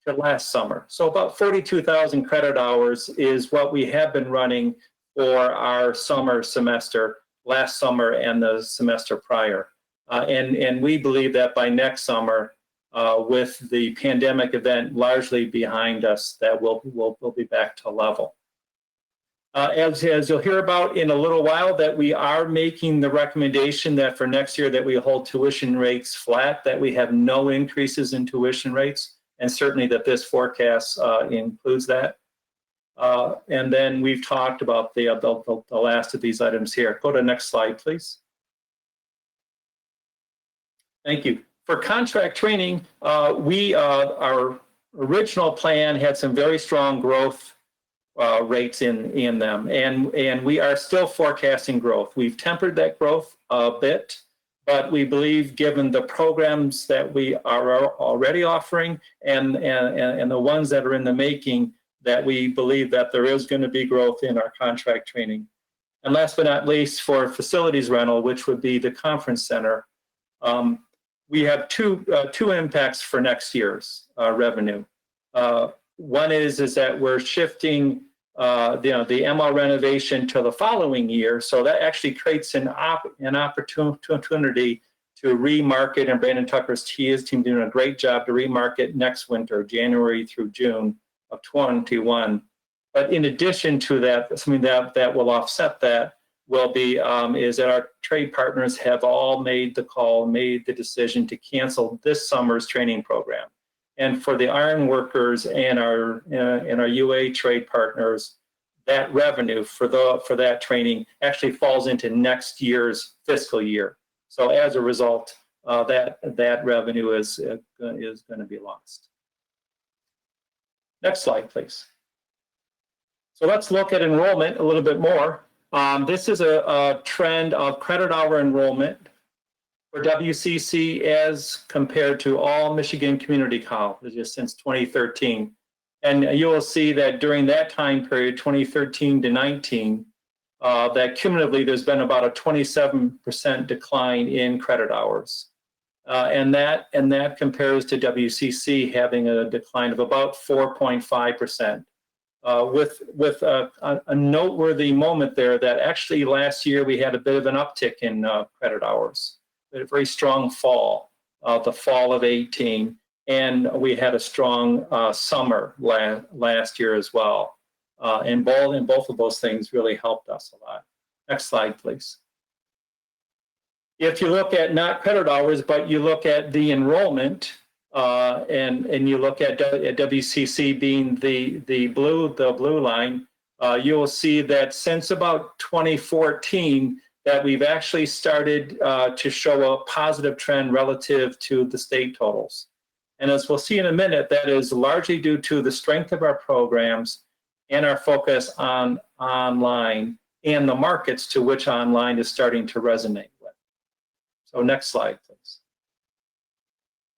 to last summer. So about 42,000 credit hours is what we have been running for our summer semester, last summer and the semester prior. And we believe that by next summer, with the pandemic event largely behind us, that we'll be back to level. As you'll hear about in a little while, that we are making the recommendation that for next year that we hold tuition rates flat, that we have no increases in tuition rates, and certainly that this forecast includes that. And then we've talked about the last of these items here. Go to the next slide, please. Thank you. For contract training, our original plan had some very strong growth rates in them, and we are still forecasting growth. We've tempered that growth a bit, but we believe, given the programs that we are already offering and the ones that are in the making, that we believe that there is going to be growth in our contract training. And last but not least, for facilities rental, which would be the conference center, we have two impacts for next year's revenue. One is that we're shifting the MR renovation to the following year, so that actually creates an opportunity to remarket, and Brandon Tucker's team doing a great job to remarket next winter, January through June of 21. But in addition to that, something that will offset that will be is that our trade partners have all made the decision to cancel this summer's training program. And for the iron workers and our UA trade partners, that revenue for that training actually falls into next year's fiscal year. So as a result, that revenue is going to be lost. Next slide, please. So let's look at enrollment a little bit more. This is a trend of credit hour enrollment for WCC as compared to all Michigan community colleges since 2013. And you will see that during that time period, 2013 to 19, that cumulatively there's been about a 27% decline in credit hours. And that compares to WCC having a decline of about 4.5%. With a noteworthy moment there that actually last year we had a bit of an uptick in credit hours, a very strong fall, the fall of 18, and we had a strong summer last year as well. And both of those things really helped us a lot. Next slide, please. If you look at not credit hours, but you look at the enrollment, and you look at WCC being the blue line, you will see that since about 2014 that we've actually started to show a positive trend relative to the state totals. And as we'll see in a minute, that is largely due to the strength of our programs and our focus on online and the markets to which online is starting to resonate with. So next slide, please.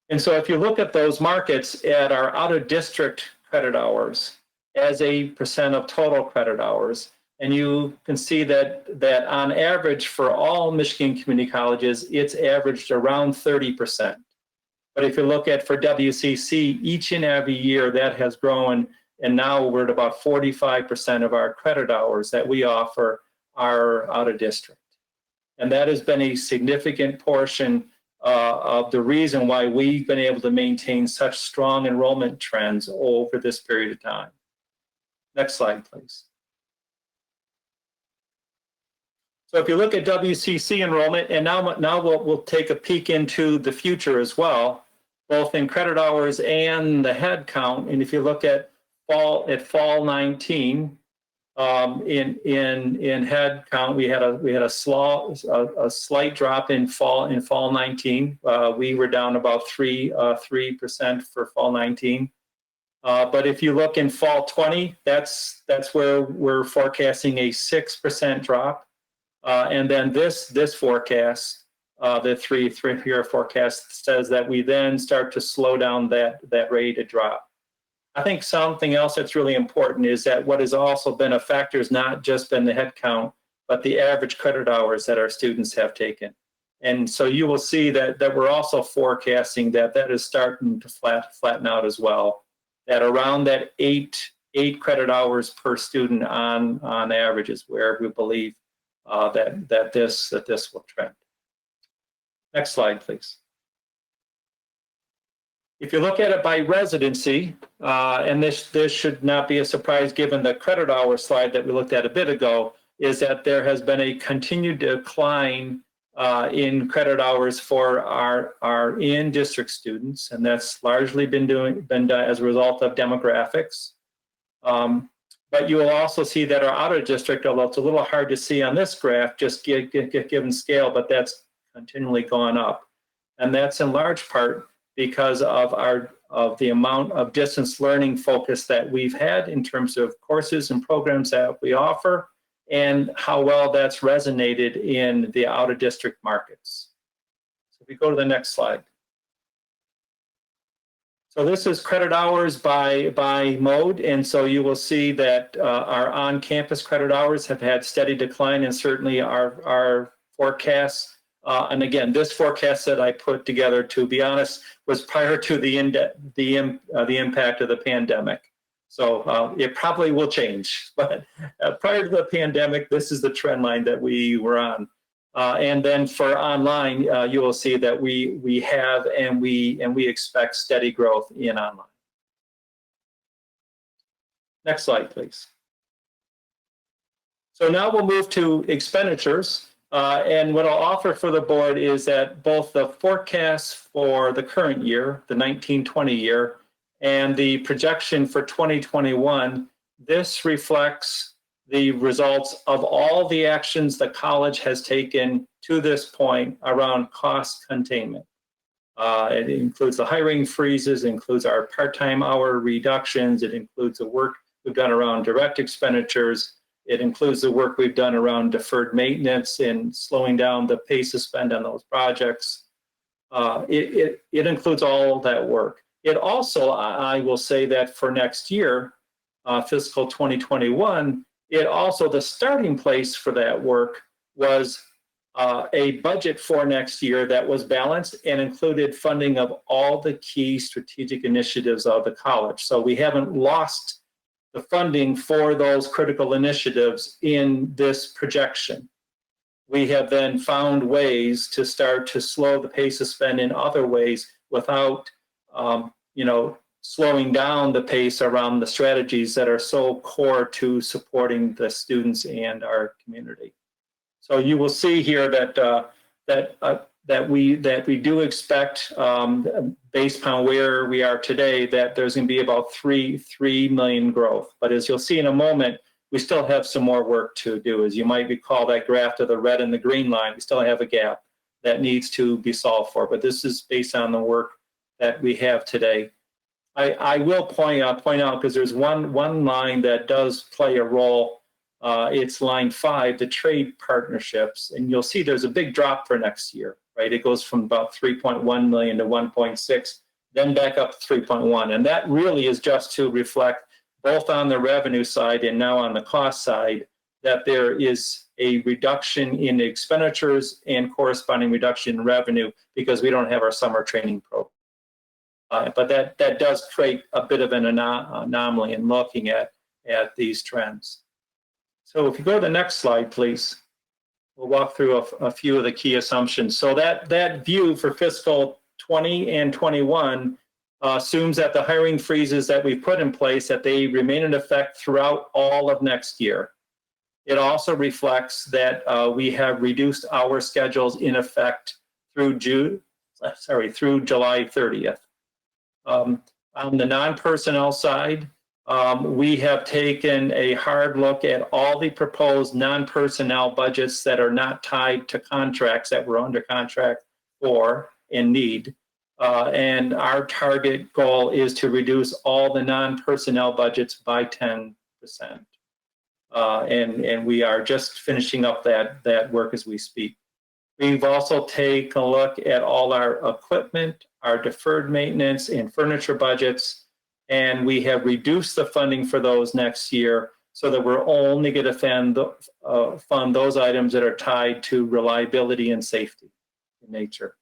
And so if you look at those markets at our out-of-district credit hours as a percent of total credit hours, and you can see that on average for all Michigan community colleges, it's averaged around 30%. But if you look at for WCC, each and every year that has grown, and now we're at about 45% of our credit hours that we offer are out-of-district. And that has been a significant portion of the reason why we've been able to maintain such strong enrollment trends over this period of time. Next slide, please. So if you look at WCC enrollment, and now we'll take a peek into the future as well, both in credit hours and the head count. And if you look at fall 19, in head count, we had a slight drop in fall 19. We were down about 3% for fall 19. But if you look in fall 20, that's where we're forecasting a 6% drop. And then this forecast, the three-year forecast, says that we then start to slow down that rate of drop. I think something else that's really important is that what has also been a factor has not just been the head count, but the average credit hours that our students have taken. And so you will see that we're also forecasting that is starting to flatten out as well, that around that eight credit hours per student on average is where we believe that this will trend. Next slide, please. If you look at it by residency, and this should not be a surprise given the credit hour slide that we looked at a bit ago, is that there has been a continued decline in credit hours for our in-district students, and that's largely been done as a result of demographics. But you will also see that our out of district, although it's a little hard to see on this graph, just given scale, but that's continually gone up. And that's in large part because of the amount of distance learning focus that we've had in terms of courses and programs that we offer, and how well that's resonated in the out of district markets. So if we go to the next slide. So this is credit hours by mode, and so you will see that our on-campus credit hours have had steady decline, and certainly our forecasts. And again, this forecast that I put together, to be honest, was prior to the impact of the pandemic. So it probably will change, but prior to the pandemic, this is the trend line that we were on. And then for online, you will see that we have and we expect steady growth in online. Next slide, please. So now we'll move to expenditures. And what I'll offer for the board is that both the forecast for the current year, the 19-20 year, and the projection for 2021, this reflects the results of all the actions the college has taken to this point around cost containment. It includes the hiring freezes, it includes our part-time hour reductions, it includes the work we've done around direct expenditures, it includes the work we've done around deferred maintenance and slowing down the pace of spend on those projects. It includes all that work. It also, I will say that for next year, fiscal 2021, it also, the starting place for that work was a budget for next year that was balanced and included funding of all the key strategic initiatives of the college. So we haven't lost the funding for those critical initiatives in this projection. We have then found ways to start to slow the pace of spend in other ways without, slowing down the pace around the strategies that are so core to supporting the students and our community. So you will see here that we do expect, based on where we are today, that there's going to be about 3 million growth. But as you'll see in a moment, we still have some more work to do. As you might recall, that graph of the red and the green line, we still have a gap that needs to be solved for. But this is based on the work that we have today. I will point out because there's one line that does play a role. It's line 5, the trade partnerships, and you'll see there's a big drop for next year, right? It goes from about 3.1 million to 1.6, then back up to 3.1, and that really is just to reflect both on the revenue side and now on the cost side that there is a reduction in expenditures and corresponding reduction in revenue because we don't have our summer training program. But that does create a bit of an anomaly in looking at these trends. So if you go to the next slide, please, we'll walk through a few of the key assumptions. So that view for fiscal 20 and 21 assumes that the hiring freezes that we've put in place, that they remain in effect throughout all of next year. It also reflects that we have reduced our schedules in effect through July 30th. On the non-personnel side, we have taken a hard look at all the proposed non-personnel budgets that are not tied to contracts that we're under contract for and need. And our target goal is to reduce all the non-personnel budgets by 10%. And we are just finishing up that work as we speak. We've also taken a look at all our equipment, our deferred maintenance and furniture budgets, and we have reduced the funding for those next year so that we're only going to fund those items that are tied to reliability and safety in nature.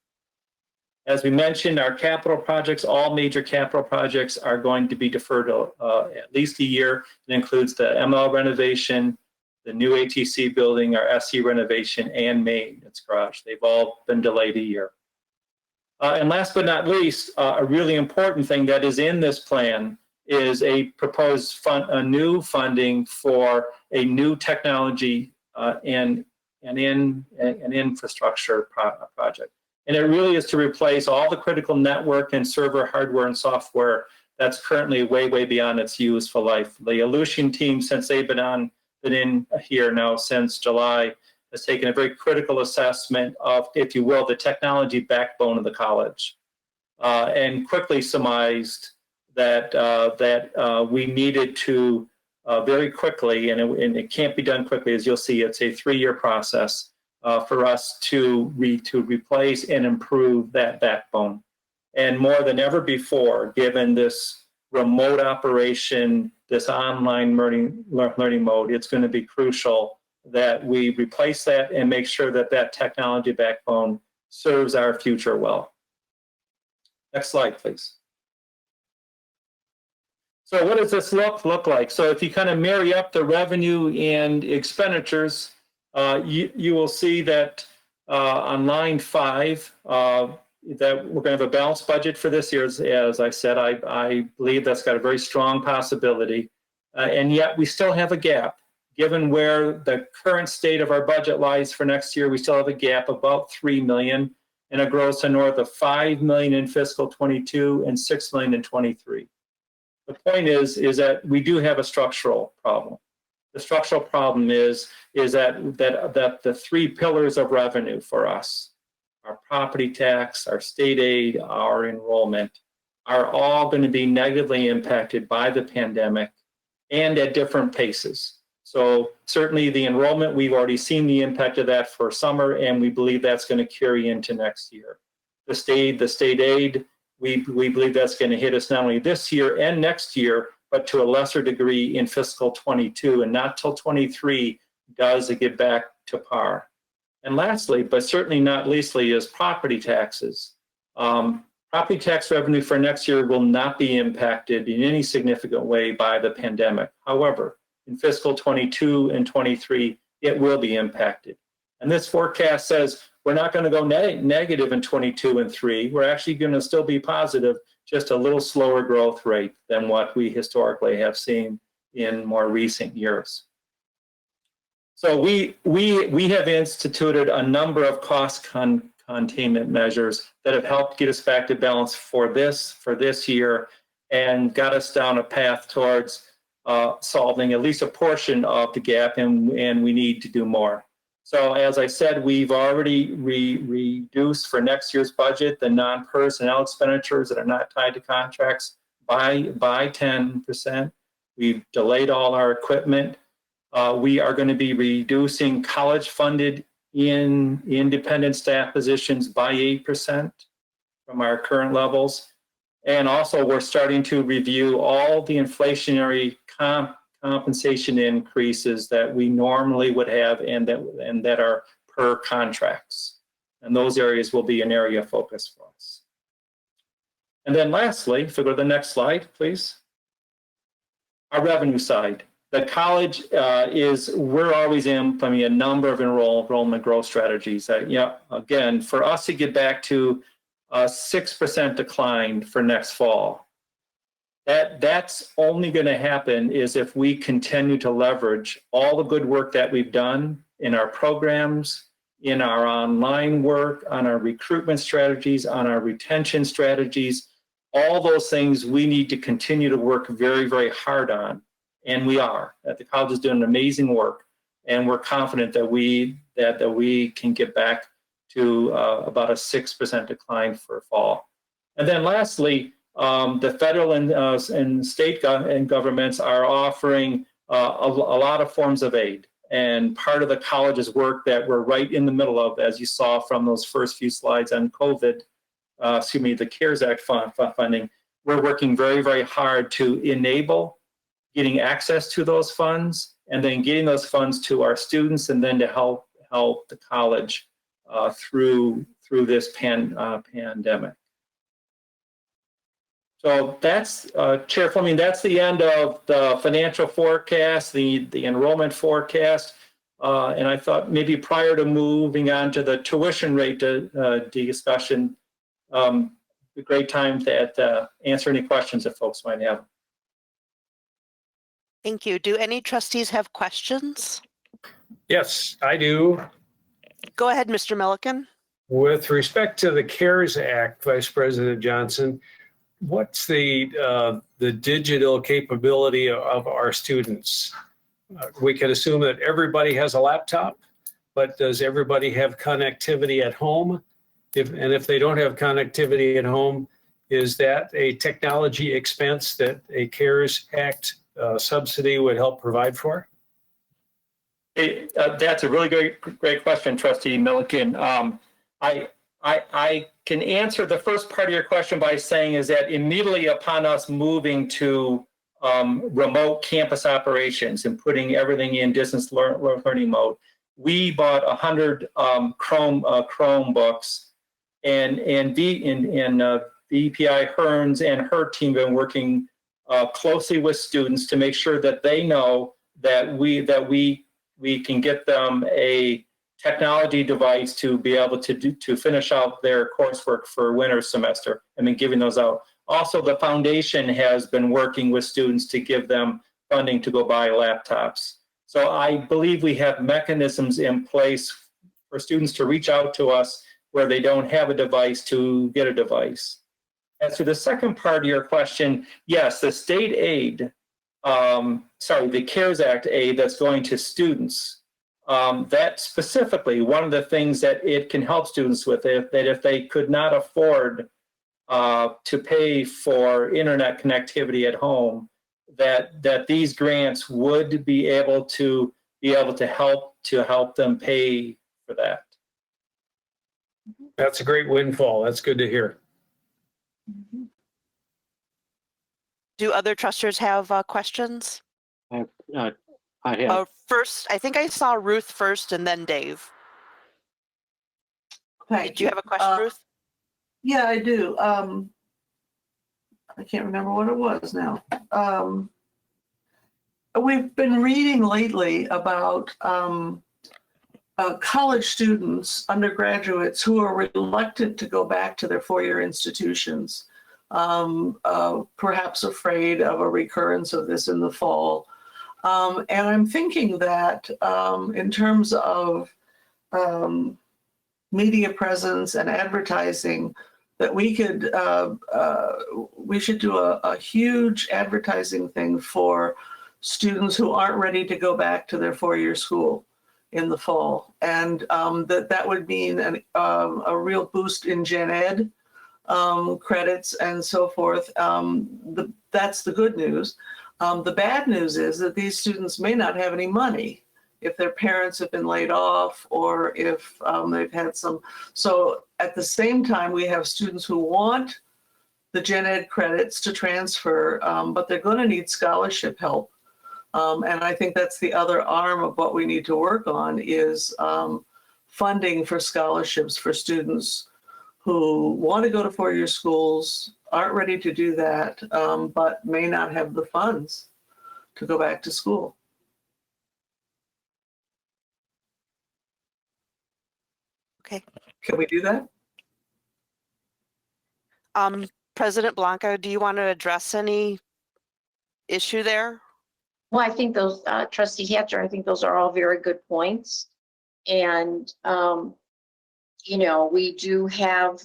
As we mentioned, our capital projects, all major capital projects are going to be deferred at least a year. It includes the ML renovation, the new ATC building, our SE renovation, and maintenance garage. They've all been delayed a year. And last but not least, a really important thing that is in this plan is a proposed new funding for a new technology and infrastructure project. And it really is to replace all the critical network and server hardware and software that's currently way beyond its useful life. The Aleutian team, since they've been in here now since July, has taken a very critical assessment of, if you will, the technology backbone of the college, and quickly surmised that we needed to very quickly, and it can't be done quickly, as you'll see, it's a 3-year process for us to replace and improve that backbone. And more than ever before, given this remote operation, this online learning mode, it's going to be crucial that we replace that and make sure that that technology backbone serves our future well. Next slide, please. So what does this look like? So if you kind of marry up the revenue and expenditures, you will see that on line 5, that we're going to have a balanced budget for this year. As I said, I believe that's got a very strong possibility. And yet we still have a gap. Given where the current state of our budget lies for next year, we still have a gap of about $3 million, and it grows to north of $5 million in fiscal 22 and $6 million in 23. The point is that we do have a structural problem. The structural problem is that the 3 pillars of revenue for us, our property tax, our state aid, our enrollment, are all going to be negatively impacted by the pandemic and at different paces. So certainly the enrollment, we've already seen the impact of that for summer, and we believe that's going to carry into next year. The state aid, we believe that's going to hit us not only this year and next year, but to a lesser degree in fiscal 22, and not till 23 does it get back to par. And lastly, but certainly not leastly, is property taxes. Property tax revenue for next year will not be impacted in any significant way by the pandemic. However, in fiscal 22 and 23, it will be impacted. And this forecast says we're not going to go negative in 22 and 3. We're actually going to still be positive, just a little slower growth rate than what we historically have seen in more recent years. So we have instituted a number of cost containment measures that have helped get us back to balance for this year and got us down a path towards solving at least a portion of the gap, and we need to do more. So as I said, we've already reduced for next year's budget the non-personnel expenditures that are not tied to contracts by 10%. We've delayed all our equipment. We are going to be reducing college-funded independent staff positions by 8% from our current levels. And also, we're starting to review all the inflationary compensation increases that we normally would have and that are per contracts. And those areas will be an area of focus for us. And then lastly, if we go to the next slide, please. Our revenue side. The college we're always implementing a number of enrollment growth strategies. Again, for us to get back to a 6% decline for next fall, that's only going to happen is if we continue to leverage all the good work that we've done in our programs, in our online work, on our recruitment strategies, on our retention strategies. All those things we need to continue to work very, very hard on. And we are. The college is doing amazing work, and we're confident that we can get back to about a 6% decline for fall. And then lastly, the federal and state governments are offering a lot of forms of aid. And part of the college's work that we're right in the middle of, as you saw from those first few slides on COVID, the CARES Act funding, we're working very, very hard to enable getting access to those funds, and then getting those funds to our students, and then to help the college through this pandemic. So that's, Chair Fleming, that's the end of the financial forecast, the enrollment forecast. And I thought maybe prior to moving on to the tuition rate discussion, a great time to answer any questions that folks might have. Thank you. Do any trustees have questions? Yes, I do. Go ahead, Mr. Milliken. With respect to the CARES Act, Vice President Johnson, what's the digital capability of our students? We can assume that everybody has a laptop, but does everybody have connectivity at home? If they don't have connectivity at home, is that a technology expense that a CARES Act subsidy would help provide for? That's a really great question, Trustee Milliken. I can answer the first part of your question by saying is that immediately upon us moving to remote campus operations and putting everything in distance learning mode, we bought 100 Chromebooks, and the EPI Hearns and her team have been working closely with students to make sure that they know that we can get them a technology device to be able to finish out their coursework for winter semester, and then giving those out. Also, the foundation has been working with students to give them funding to go buy laptops. So I believe we have mechanisms in place for students to reach out to us where they don't have a device to get a device. As to the second part of your question, yes, the state aid, the CARES Act aid that's going to students, that specifically, one of the things that it can help students with, that if they could not afford to pay for internet connectivity at home, that these grants would be able to help them pay for that. That's a great windfall. That's good to hear. Do other trusters have questions? I have. First, I think I saw Ruth first and then Dave. Did you have a question, Ruth? Yeah, I do. I can't remember what it was now. We've been reading lately about college students, undergraduates, who are reluctant to go back to their four-year institutions, perhaps afraid of a recurrence of this in the fall. And I'm thinking that in terms of media presence and advertising, that we should do a huge advertising thing for students who aren't ready to go back to their four-year school in the fall. And that would mean a real boost in gen ed credits and so forth. That's the good news. The bad news is that these students may not have any money if their parents have been laid off or if they've had some. So at the same time, we have students who want the gen ed credits to transfer, but they're going to need scholarship help. And I think that's the other arm of what we need to work on is funding for scholarships for students who want to go to four-year schools, aren't ready to do that, but may not have the funds to go back to school. Okay. Can we do that? President Blanca, do you want to address any issue there? Well, I think those, Trustee Hatcher, I think those are all very good points. And, you know, we do have,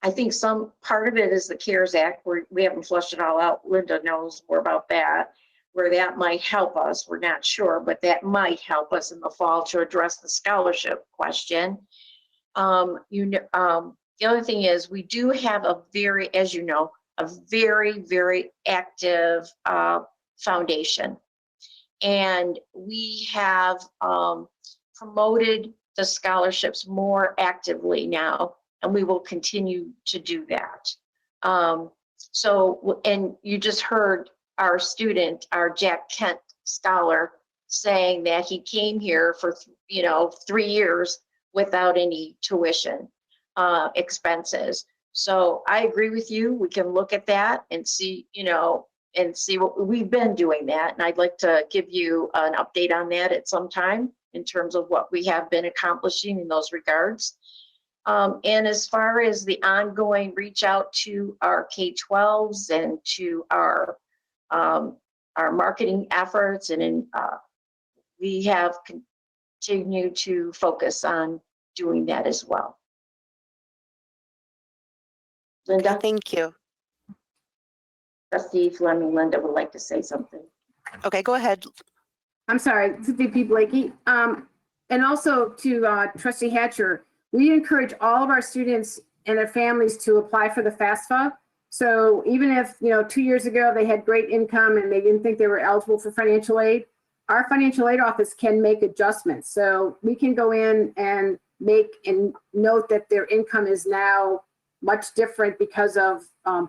I think some part of it is the CARES Act, where we haven't flushed it all out. Linda knows more about that, where that might help us. We're not sure, but that might help us in the fall to address the scholarship question. The other thing is we do have a very, as you know, a very, very active foundation. And we have promoted the scholarships more actively now, and we will continue to do that. So, and you just heard our student, our Jack Kent scholar, saying that he came here for, 3 years without any tuition expenses. So I agree with you. We can look at that and see, and see what we've been doing that. And I'd like to give you an update on that at some time in terms of what we have been accomplishing in those regards. And as far as the ongoing reach out to our K-12s and to our marketing efforts, and we have continued to focus on doing that as well. Linda? Thank you. Trustee Fleming Linda would like to say something. Okay, go ahead. I'm sorry, this is VP Blakey. And also to Trustee Hatcher, we encourage all of our students and their families to apply for the FAFSA. So even if, 2 years ago they had great income and they didn't think they were eligible for financial aid, our financial aid office can make adjustments. So we can go in and make and note that their income is now much different because of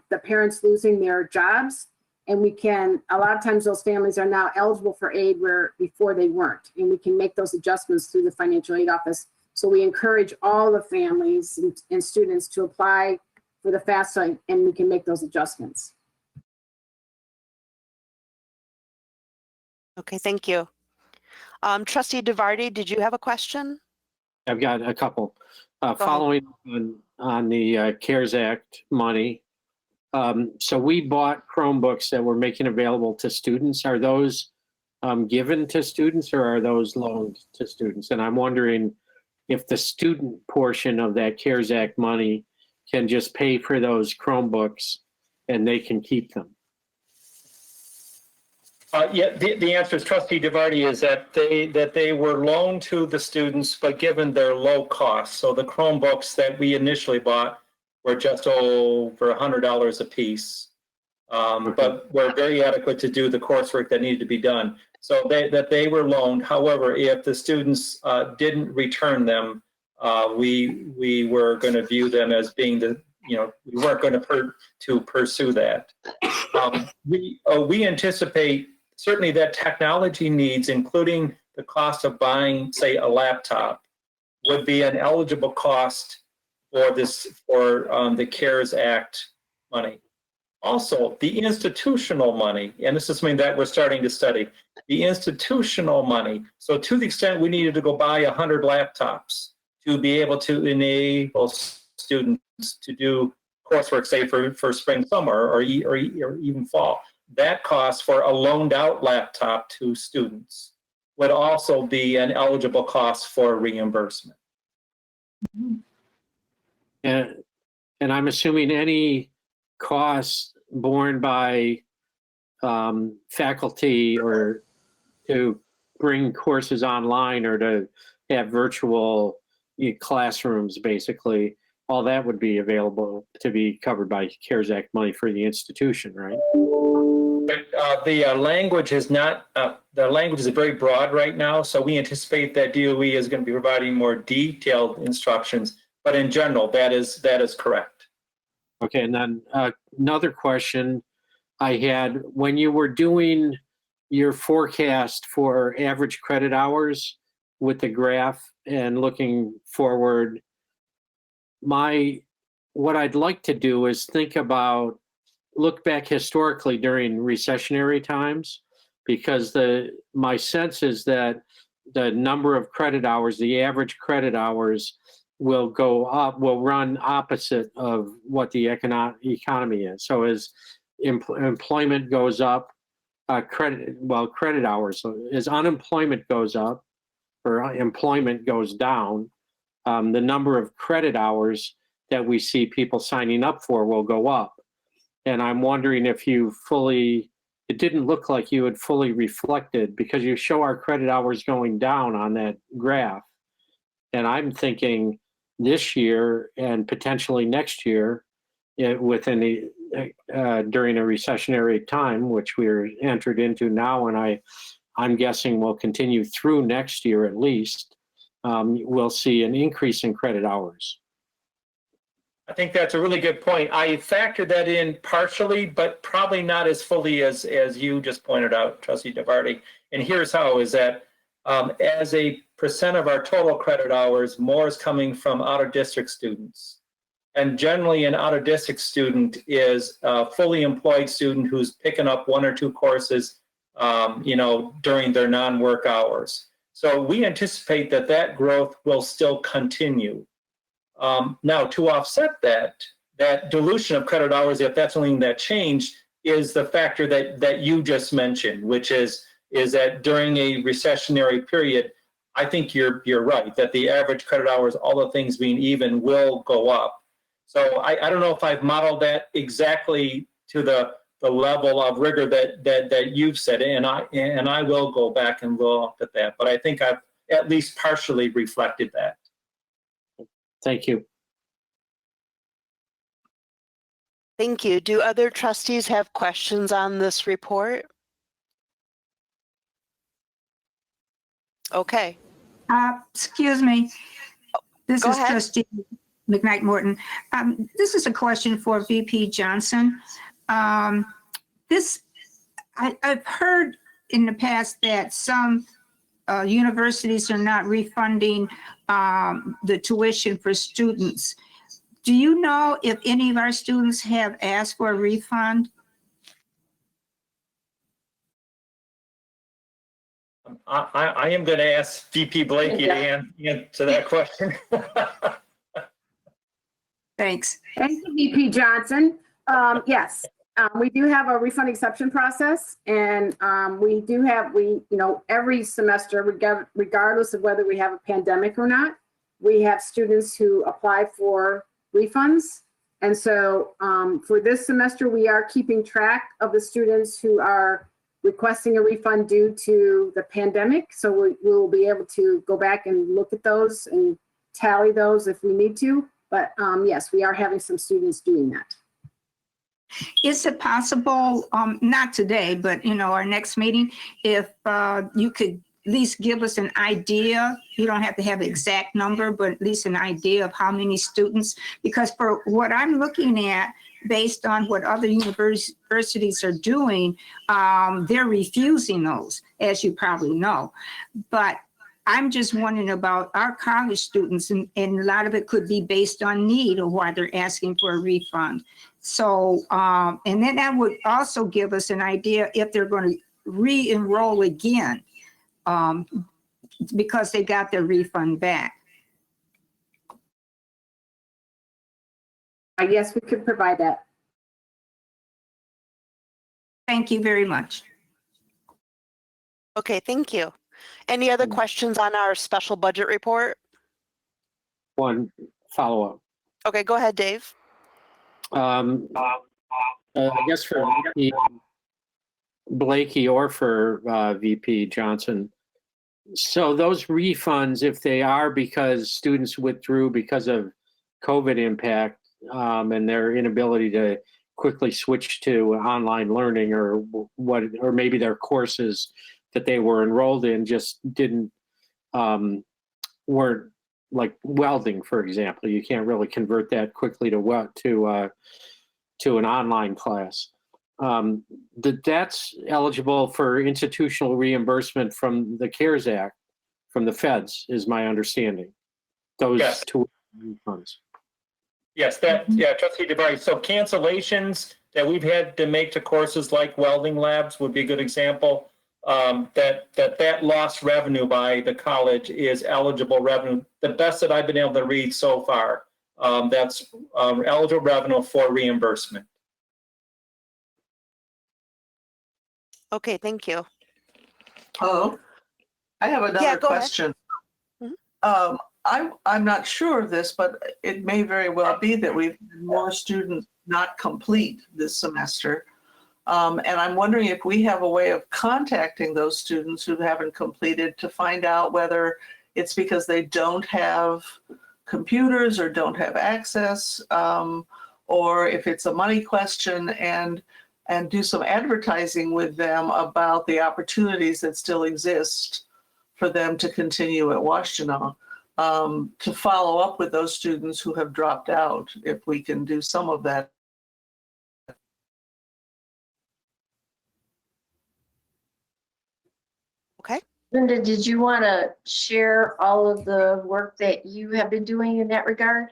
the parents losing their jobs. And we can, a lot of times those families are now eligible for aid where before they weren't. And we can make those adjustments through the financial aid office. So we encourage all the families and students to apply for the FAFSA, and we can make those adjustments. Okay, thank you. Trustee DeVarty, did you have a question? I've got a couple. Following on the CARES Act money. So we bought Chromebooks that we're making available to students. Are those given to students or are those loaned to students? And I'm wondering if the student portion of that CARES Act money can just pay for those Chromebooks and they can keep them. Yeah, the answer is, Trustee DeVarty, is that they were loaned to the students, but given their low cost. So the Chromebooks that we initially bought were just over $100 a piece, but were very adequate to do the coursework that needed to be done. So they were loaned. However, if the students didn't return them, we were going to view them as being we weren't going to pursue that. We anticipate certainly that technology needs, including the cost of buying, say, a laptop, would be an eligible cost for the CARES Act money. Also, the institutional money, and this is something that we're starting to study, the institutional money. So to the extent we needed to go buy 100 laptops to be able to enable students to do coursework, say for spring, summer, or even fall, that cost for a loaned out laptop to students would also be an eligible cost for reimbursement. And I'm assuming any costs borne by faculty or to bring courses online or to have virtual classrooms, basically, all that would be available to be covered by CARES Act money for the institution, right? But the language is not, the language is very broad right now, so we anticipate that DOE is going to be providing more detailed instructions, but in general, that is correct. Okay, and then another question I had, when you were doing your forecast for average credit hours with the graph and looking forward, what I'd like to do is look back historically during recessionary times, because my sense is that the number of credit hours, the average credit hours, will go up, will run opposite of what the economy is. So as employment goes up, credit hours. So as unemployment goes up or employment goes down, the number of credit hours that we see people signing up for will go up. And I'm wondering if it didn't look like you had fully reflected, because you show our credit hours going down on that graph. And I'm thinking this year and potentially next year, during a recessionary time, which we're entered into now, and I'm guessing will continue through next year at least, we'll see an increase in credit hours. I think that's a really good point. I factored that in partially, but probably not as fully as you just pointed out, Trustee DeVarty. And here's how, is that as a percent of our total credit hours, more is coming from out-of-district students. And generally an out-of-district student is a fully employed student who's picking up 1 or 2 courses during their non-work hours. So we anticipate that growth will still continue. Now, to offset that dilution of credit hours, if that's something that changed, is the factor that you just mentioned, which is that during a recessionary period, I think you're right, that the average credit hours, all the things being even, will go up. So I don't know if I've modeled that exactly to the the level of rigor that you've said, and I will go back and look at that. But I think I've at least partially reflected that. Thank you. Thank you. Do other trustees have questions on this report? Okay. Excuse me. This Go is ahead. Trustee McKnight Morton. This is a question for VP Johnson. I've heard in the past that some universities are not refunding the tuition for students. Do you know if any of our students have asked for a refund? I am going to ask VP Blakey to answer that question. Thanks. Thank you, VP Johnson. Yes, we do have a refund exception process, and we do have, every semester, regardless of whether we have a pandemic or not, we have students who apply for refunds. And so for this semester, we are keeping track of the students who are requesting a refund due to the pandemic. So we will be able to go back and look at those and tally those if we need to. But yes, we are having some students doing that. Is it possible, not today, but our next meeting, if you could at least give us an idea? You don't have to have an exact number, but at least an idea of how many students, because for what I'm looking at, based on what other universities are doing, they're refusing those, as you probably know. But I'm just wondering about our college students, and a lot of it could be based on need or why they're asking for a refund. So, and then that would also give us an idea if they're going to re-enroll again because they got their refund back. Yes, we could provide that. Thank you very much. Okay, thank you. Any other questions on our special budget report? One follow-up. Okay, go ahead, Dave. I guess for VP Blakey or for VP Johnson. So those refunds, if they are because students withdrew because of COVID impact and their inability to quickly switch to online learning or maybe their courses that they were enrolled in just weren't like welding, for example. You can't really convert that quickly to an online class. That's eligible for institutional reimbursement from the CARES Act, from the feds, is my understanding. Those two refunds. Yes, Trustee DeVry. So cancellations that we've had to make to courses like welding labs would be a good example. That lost revenue by the college is eligible revenue. The best that I've been able to read so far, that's eligible revenue for reimbursement. Okay, thank you. Oh, I have another question. I'm not sure of this, but it may very well be that we've had more students not complete this semester. And I'm wondering if we have a way of contacting those students who haven't completed to find out whether it's because they don't have computers or don't have access, or if it's a money question, and do some advertising with them about the opportunities that still exist for them to continue at Washtenaw, to follow up with those students who have dropped out, if we can do some of that. Okay. Linda, did you want to share all of the work that you have been doing in that regard?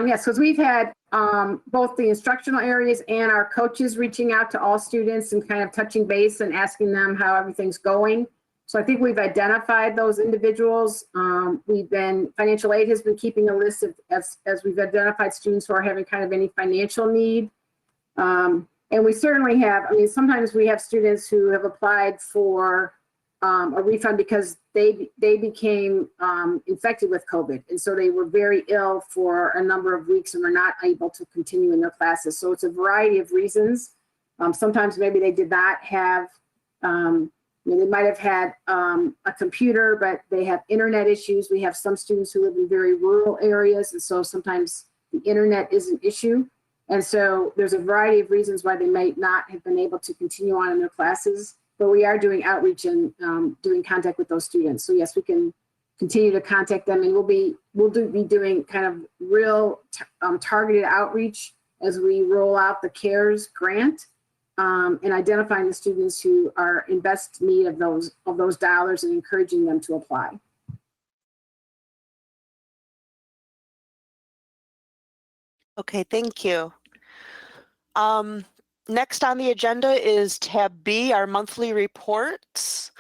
Yes, because we've had both the instructional areas and our coaches reaching out to all students and kind of touching base and asking them how everything's going. So I think we've identified those individuals. Financial aid has been keeping a list of, as we've identified students who are having kind of any financial need. And we certainly have, sometimes we have students who have applied for a refund because they became infected with COVID. And so they were very ill for a number of weeks and were not able to continue in their classes. So it's a variety of reasons. Sometimes maybe they did not have, they might have had a computer, but they have internet issues. We have some students who live in very rural areas, and so sometimes the internet is an issue. And so there's a variety of reasons why they might not have been able to continue on in their classes, but we are doing outreach and doing contact with those students. So yes, we can continue to contact them, and we'll be doing kind of real targeted outreach as we roll out the CARES grant. And identifying the students who are in best need of those dollars and encouraging them to apply. Okay, thank you. Next on the agenda is tab B, our monthly reports.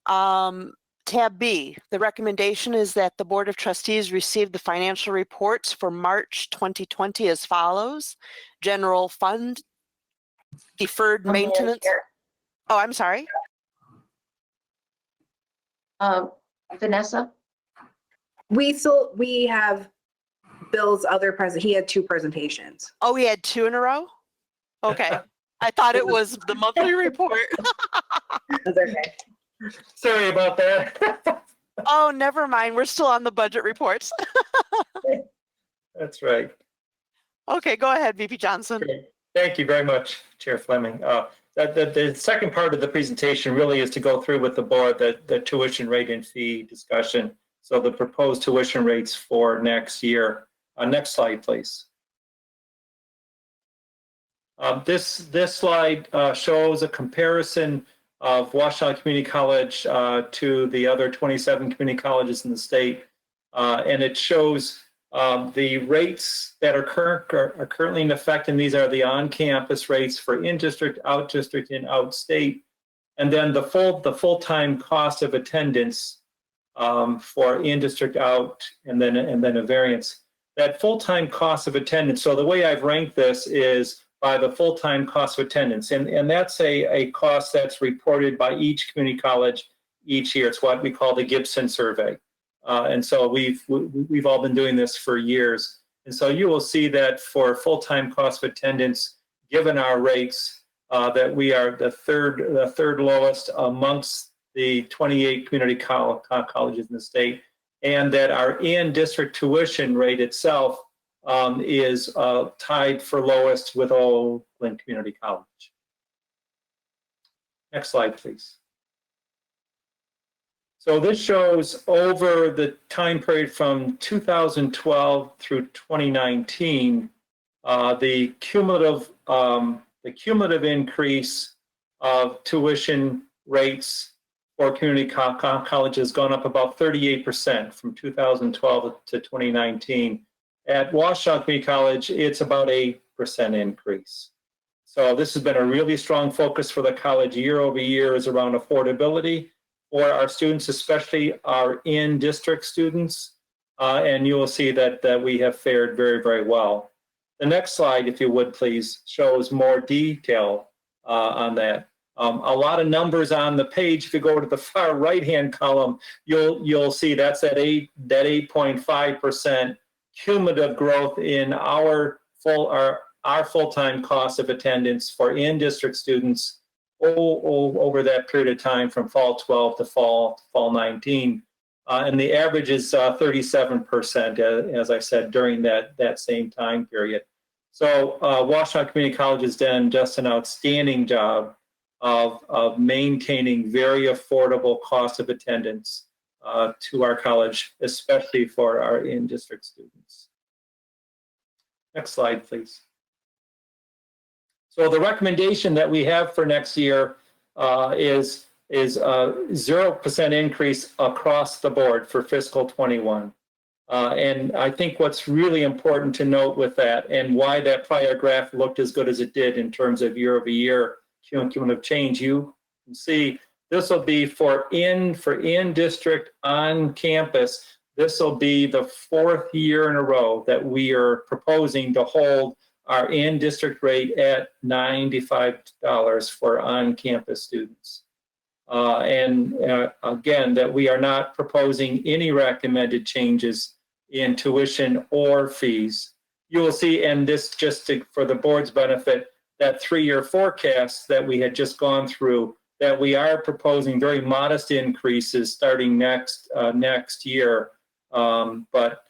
Tab B, the recommendation is that the Board of Trustees receive the financial reports for March 2020 as follows. General Fund, deferred maintenance. Oh, I'm sorry. Vanessa? We have Bill's he had 2 presentations. Oh, we had 2 in a row? Okay. I thought it was the monthly report. That's okay. Sorry about that. Oh, never mind. We're still on the budget reports. That's right. Okay, go ahead, VP Johnson. Okay. Thank you very much, Chair Fleming. The second part of the presentation really is to go through with the board the tuition rate and fee discussion. So the proposed tuition rates for next year. Next slide, please. This slide shows a comparison of Washtenaw Community College to the other 27 community colleges in the state. And it shows the rates that are currently in effect, and these are the on-campus rates for in-district, out-district, and out-state, and then the full-time cost of attendance for in-district, out, and then a variance. That full-time cost of attendance. So the way I've ranked this is by the full-time cost of attendance, and that's a cost that's reported by each community college each year. It's what we call the Gibson survey. And so we've all been doing this for years. And so you will see that for full-time cost of attendance, given our rates, that we are the third lowest amongst the 28 community colleges in the state, and that our in-district tuition rate itself is tied for lowest with Oakland Community College. Next slide, please. So this shows over the time period from 2012 through 2019, the cumulative increase of tuition rates for community colleges has gone up about 38% from 2012 to 2019. At Washtenaw Community College, it's about 8% increase. So this has been a really strong focus for the college year over year, is around affordability for our students, especially our in-district students, and you will see that we have fared very, very well. The next slide, if you would please, shows more detail on that. A lot of numbers on the page. If you go to the far right-hand column, you'll see that's that 8.5% cumulative growth in our full-time cost of attendance for in-district students over that period of time from fall 12 to fall 19. And the average is 37%, as I said, during that same time period. So Washtenaw Community College has done just an outstanding job of maintaining very affordable cost of attendance to our college, especially for our in-district students. Next slide, please. So the recommendation that we have for next year is a 0% increase across the board for fiscal 21. And I think what's really important to note with that, and why that prior graph looked as good as it did in terms of year over year cumulative change, you can see this will be for in-district on campus. This will be the 4th year in a row that we are proposing to hold our in-district rate at $95 for on-campus students. Again, that we are not proposing any recommended changes in tuition or fees. You will see, and this for the board's benefit, that 3-year forecast that we had just gone through, that we are proposing very modest increases starting next year, but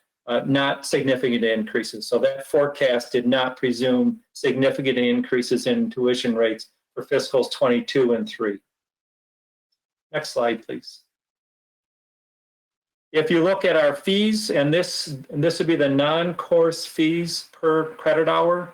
not significant increases. So that forecast did not presume significant increases in tuition rates for fiscals 22 and 3. Next slide, please. If you look at our fees, and this would be the non-course fees per credit hour,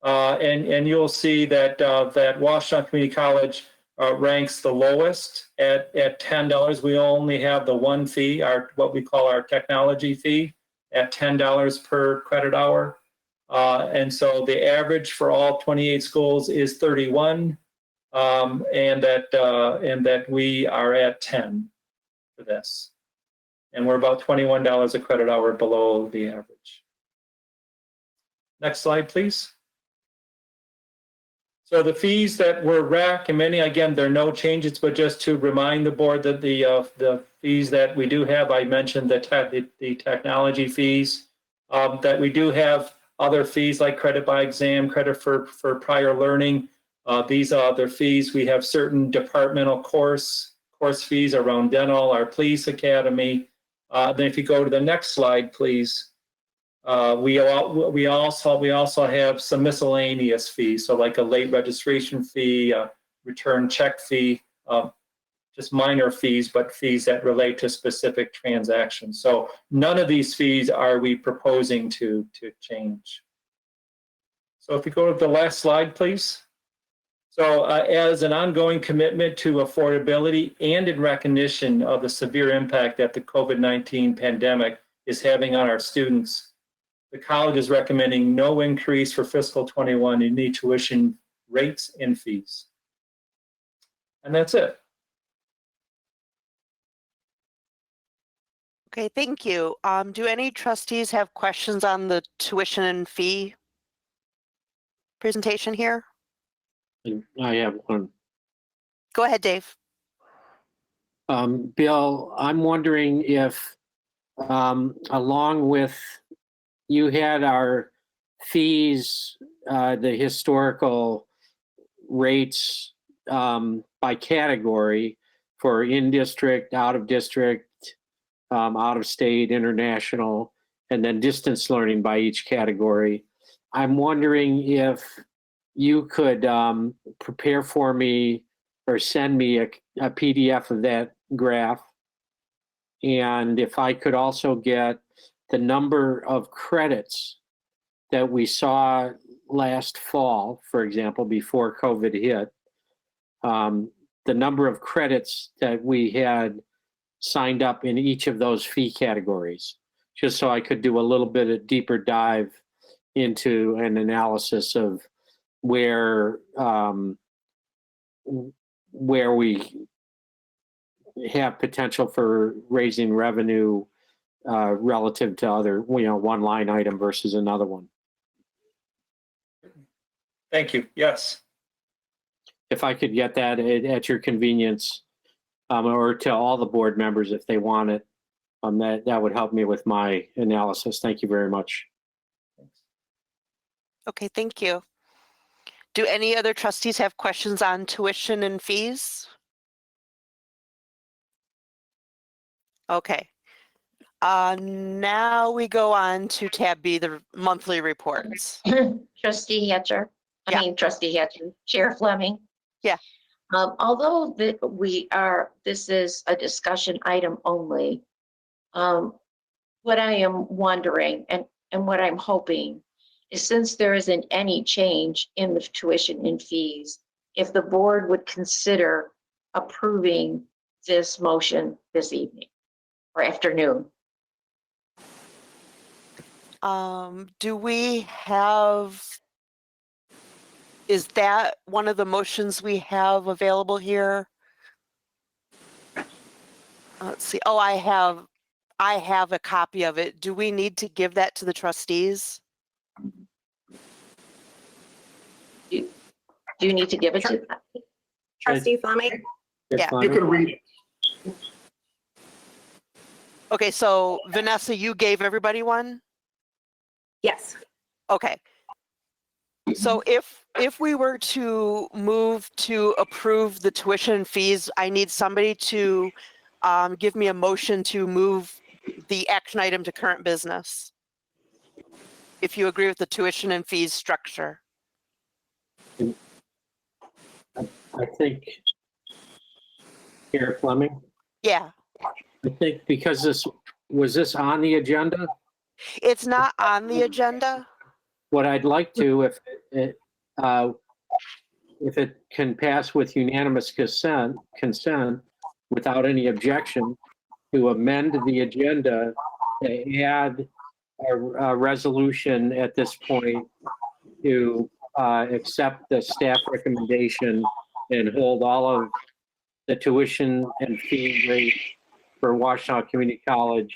and you'll see that Washtenaw Community College ranks the lowest at $10. We only have the one fee, what we call our technology fee, at $10 per credit hour. And so the average for all 28 schools is 31, and that we are at 10 for this. And we're about $21 a credit hour below the average. Next slide, please. So the fees that we're recommending, again, there are no changes, but just to remind the board that the fees that we do have, I mentioned the technology fees, that we do have other fees like credit by exam, credit for prior learning. These are other fees. We have certain departmental course fees around dental, our police academy. Then if you go to the next slide, please. We also have some miscellaneous fees, so like a late registration fee, a return check fee, just minor fees, but fees that relate to specific transactions. So none of these fees are we proposing to change. So if you go to the last slide, please. So as an ongoing commitment to affordability and in recognition of the severe impact that the COVID-19 pandemic is having on our students, the college is recommending no increase for fiscal 21 in any tuition rates and fees. And that's it. Okay, thank you. Do any trustees have questions on the tuition and fee presentation here? I have one. Go ahead, Dave. Bill, I'm wondering if, along with, you had our fees, the historical rates by category for in-district, out-of-district, out-of-state, international, and then distance learning by each category. I'm wondering if you could prepare for me or send me a PDF of that graph. And if I could also get the number of credits that we saw last fall, for example, before COVID hit, the number of credits that we had signed up in each of those fee categories, just so I could do a little bit of deeper dive into an analysis of where we have potential for raising revenue relative to other, one line item versus another one. Thank you. Yes. If I could get that at your convenience, or to all the board members if they want it, that would help me with my analysis. Thank you very much. Okay, thank you. Do any other trustees have questions on tuition and fees? Okay. Now we go on to tab B, the monthly reports. Trustee Hatcher, Yeah. Trustee Hatcher, Chair Fleming. Yeah. Although this is a discussion item only, what I am wondering and what I'm hoping is, since there isn't any change in the tuition and fees, if the board would consider approving this motion this evening or afternoon. Do we have, is that one of the motions we have available here? Let's see. Oh, I have a copy of it. Do we need to give that to the trustees? Do you need to give it to? Trustee Fleming? Yeah. You can read it. Okay, so Vanessa, you gave everybody one? Yes. Okay. So if we were to move to approve the tuition and fees, I need somebody to give me a motion to move the action item to current business. If you agree with the tuition and fees structure. I think, Chair Fleming, Yeah, I think because was this on the agenda? it's not on the agenda. What I'd like to, if it can pass with unanimous consent without any objection, to amend the agenda to add a resolution at this point to accept the staff recommendation and hold all of the tuition and fee rate for Washtenaw Community College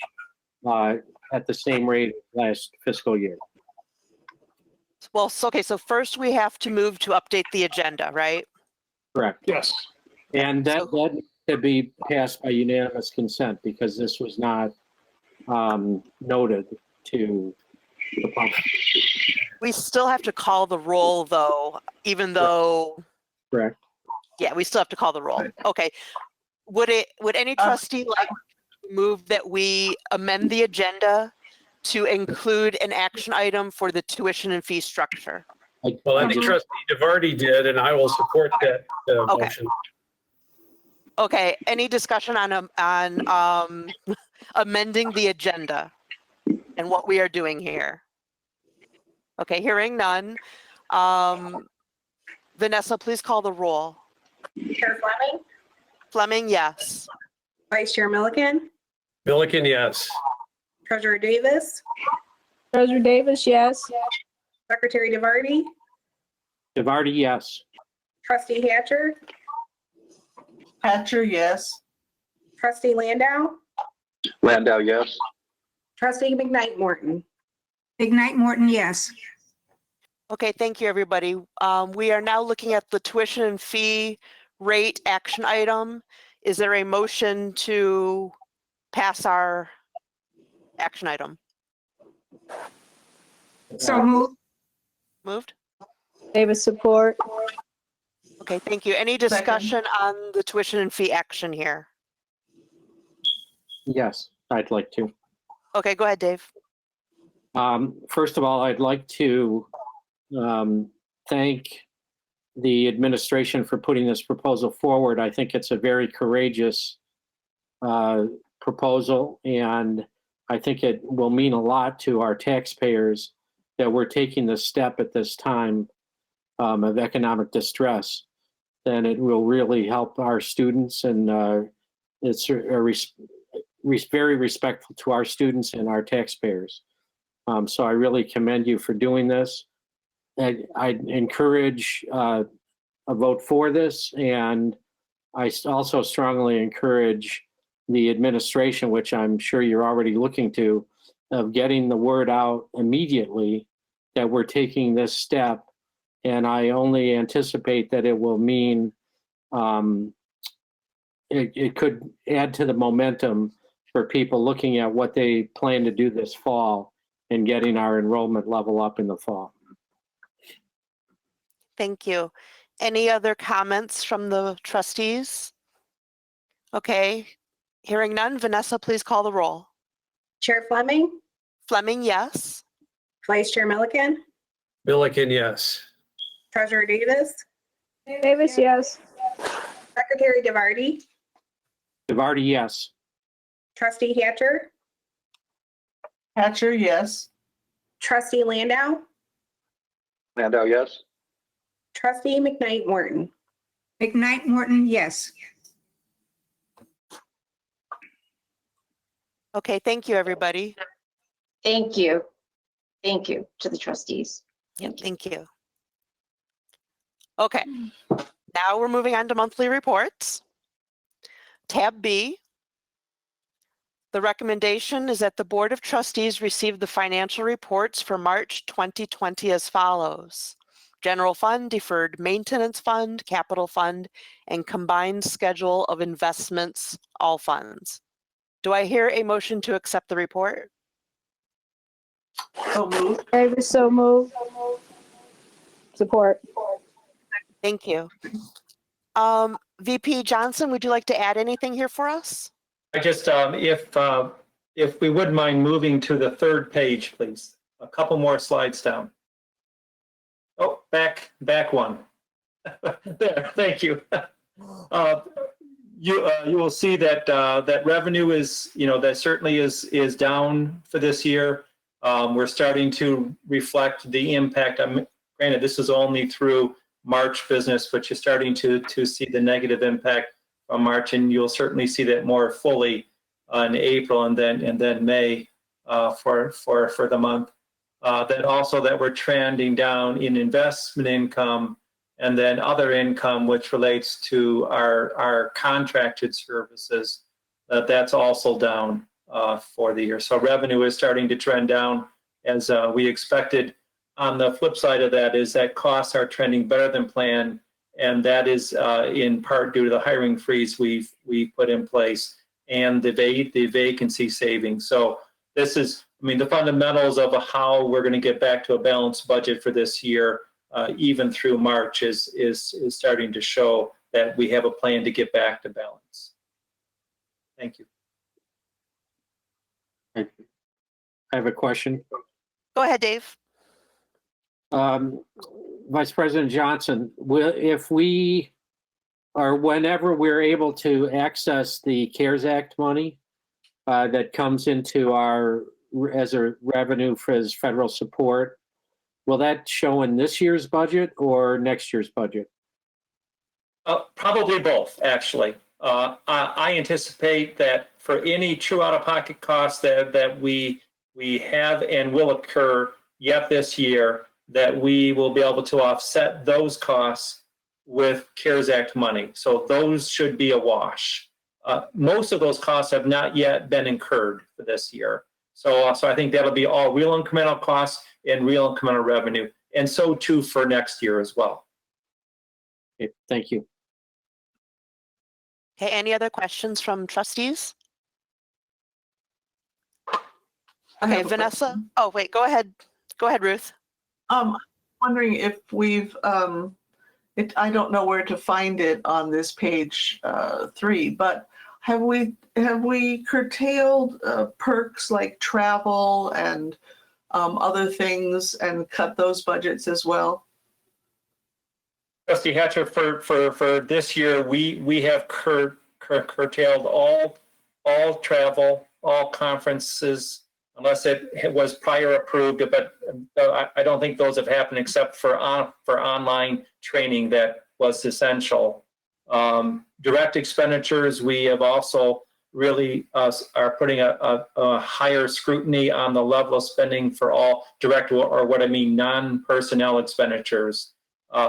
at the same rate last fiscal year. Well, okay, so first we have to move to update the agenda, right? Correct. Yes. And that could be passed by unanimous consent because this was not noted to the public. We still have to call the roll though, even though, Correct. yeah, we still have to call the roll. Okay. Would any trustee like to move that we amend the agenda to include an action item for the tuition and fee structure? Well, I think Trustee DeVarty did, and I will support that motion. Okay, any discussion on amending the agenda and what we are doing here? Okay, hearing none. Vanessa, please call the roll. Chair Fleming, Fleming, yes. Vice Chair Milliken, Milliken, yes. Treasurer Davis, Treasurer Davis, yes. Secretary DeVarty, DeVarty, yes. Trustee Hatcher, Hatcher, yes. Trustee Landau, Landau, yes. Trustee McKnight Morton. McKnight Morton, yes. Okay, thank you, everybody. We are now looking at the tuition and fee rate action item. Is there a motion to pass our action item? So moved. Moved? Davis, support. Okay, thank you. Any discussion on the tuition and fee action here? Yes, I'd like to. Okay, go ahead, Dave. First of all, I'd like to thank the administration for putting this proposal forward. I think it's a very courageous proposal, and I think it will mean a lot to our taxpayers that we're taking this step at this time of economic distress. Then it will really help our students, and it's very respectful to our students and our taxpayers. So I really commend you for doing this. I'd encourage a vote for this, and I also strongly encourage the administration, which I'm sure you're already looking to, of getting the word out immediately that we're taking this step. And I only anticipate that it will mean it could add to the momentum for people looking at what they plan to do this fall and getting our enrollment level up in the fall. Thank you. Any other comments from the trustees? Okay, hearing none. Vanessa, please call the roll. Chair Fleming, Fleming, yes. Vice Chair Milliken, Milliken, yes. Treasurer Davis, Davis, yes. Secretary DeVarty, DeVarty, yes. Trustee Hatcher, Hatcher, yes. Trustee Landau, Landau, yes. Trustee McKnight Morton. McKnight Morton, yes. Okay, thank you, everybody. Thank you. Thank you to the trustees. Thank you. Okay, now we're moving on to monthly reports. Tab B. The recommendation is that the Board of Trustees receive the financial reports for March 2020 as follows. general fund, deferred maintenance fund, capital fund, and combined schedule of investments, all funds. Do I hear a motion to accept the report? So moved. Davis, so moved. Support. Thank you. VP Johnson, would you like to add anything here for us? I just, if we wouldn't mind moving to the third page, please. A couple more slides down. Oh, back one. There, thank you. You will see that that revenue is, that certainly is down for this year. We're starting to reflect the impact. Granted, this is only through March business, but you're starting to see the negative impact from March, and you'll certainly see that more fully in April and then May for the month. That also that we're trending down in investment income and then other income, which relates to our contracted services. That's also down for the year. So revenue is starting to trend down as we expected. On the flip side of that is that costs are trending better than planned, and that is in part due to the hiring freeze we put in place and the vacancy savings. So this is, the fundamentals of how we're going to get back to a balanced budget for this year, even through March, is starting to show that we have a plan to get back to balance. Thank you. I have a question. Go ahead, Dave. Vice President Johnson, if we, or whenever we're able to access the CARES Act money that comes into our, as a revenue for his federal support, will that show in this year's budget or next year's budget? Probably both, actually. I anticipate that for any true out-of-pocket costs that we have and will occur yet this year, that we will be able to offset those costs with CARES Act money. So those should be a wash. Most of those costs have not yet been incurred for this year. So I think that'll be all real incremental costs and real incremental revenue. And so too for next year as well. Okay, thank you. Okay, any other questions from trustees? Okay, Vanessa. Oh, wait, go ahead. Go ahead, Ruth. I'm wondering if we've, I don't know where to find it on this page 3, but have we curtailed perks like travel and other things and cut those budgets as well? Trustee Hatcher, for this year, we have curtailed all travel, all conferences, unless it was prior approved, but I don't think those have happened except for online training that was essential. Direct expenditures, we have also really are putting a higher scrutiny on the level of spending for all direct, or what I mean, non-personnel expenditures.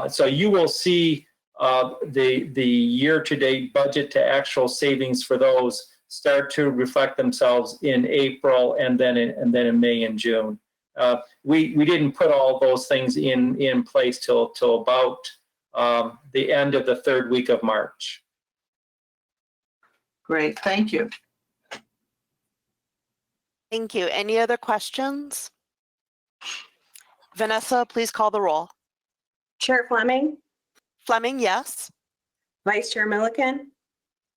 So you will see the year-to-date budget to actual savings for those start to reflect themselves in April and then in May and June. We didn't put all those things in place till about the end of the third week of March. Great, thank you. Thank you. Any other questions? Vanessa, please call the roll. Chair Fleming, Fleming, yes. Vice Chair Milliken,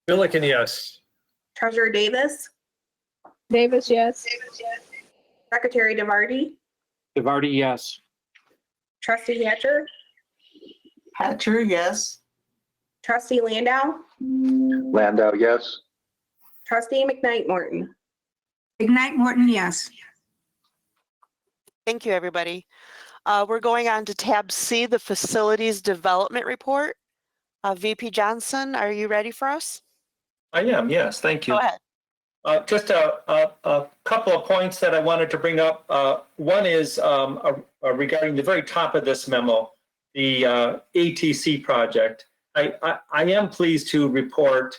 Milliken, yes. Treasurer Davis, Davis, yes. Secretary DeVarty, DeVarty, yes. Trustee Hatcher, Hatcher, yes. Trustee Landau, Landau, yes. Trustee McKnight Morton. McKnight Morton, yes. Thank you, everybody. We're going on to tab C, the Facilities Development Report. VP Johnson, are you ready for us? I am, yes, thank you. Go ahead. Just a couple of points that I wanted to bring up. One is regarding the very top of this memo, the ATC project. I am pleased to report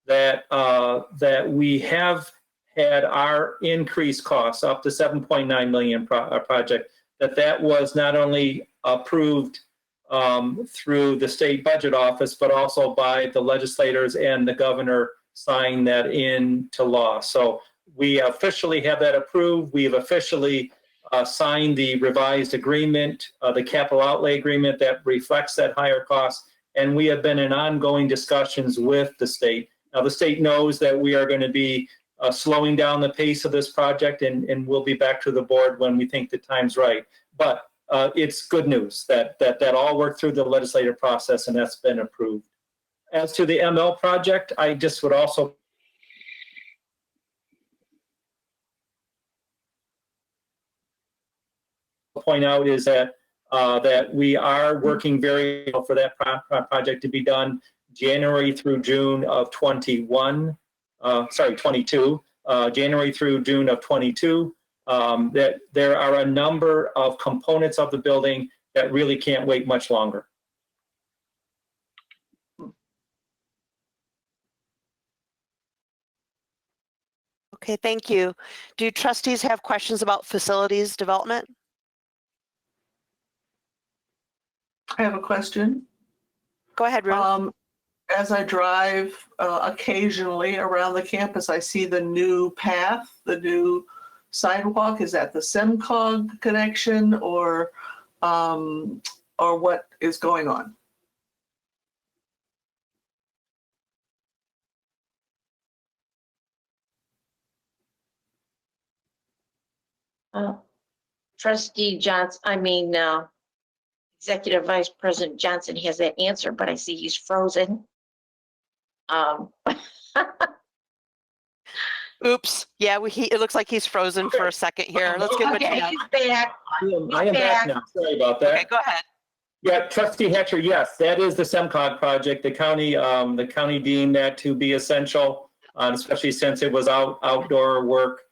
that that we have had our increased costs up to $7.9 million project, that was not only approved through the state budget office, but also by the legislators and the governor signing that into law. So we officially have that approved. We've officially signed the revised agreement, the capital outlay agreement that reflects that higher cost. And we have been in ongoing discussions with the state. Now, the state knows that we are going to be slowing down the pace of this project, and we'll be back to the board when we think the time's right. But it's good news that all worked through the legislative process and that's been approved. As to the ML project, I just would also point out is that we are working very well for that project to be done January through June of 22, January through June of 22. That there are a number of components of the building that really can't wait much longer. Okay, thank you. Do trustees have questions about facilities development? I have a question. Go ahead, Ruth. As I drive occasionally around the campus, I see the new path, the new sidewalk. Is that the SEMCOG connection or what is going on? Trustee Johnson, Executive Vice President Johnson has that answer, but I see he's frozen. Oops. Yeah, it looks like he's frozen for a second here. Let's give it Okay, a he's back. I am back now. Sorry about that. Okay, go ahead. Yeah, Trustee Hatcher, yes, that is the SEMCOG project. The county deemed that to be essential, especially since it was outdoor work.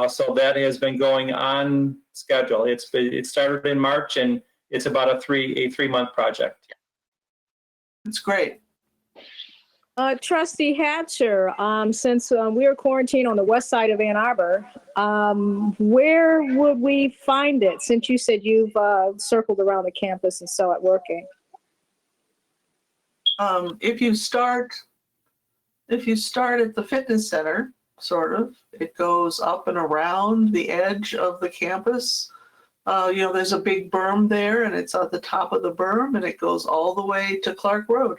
So that has been going on schedule. It started in March and it's about a three-month project. That's great. Trustee Hatcher, since we are quarantined on the west side of Ann Arbor, where would we find it? Since you said you've circled around the campus and saw it working. If you start at the fitness center, sort of, it goes up and around the edge of the campus. There's a big berm there and it's at the top of the berm and it goes all the way to Clark Road.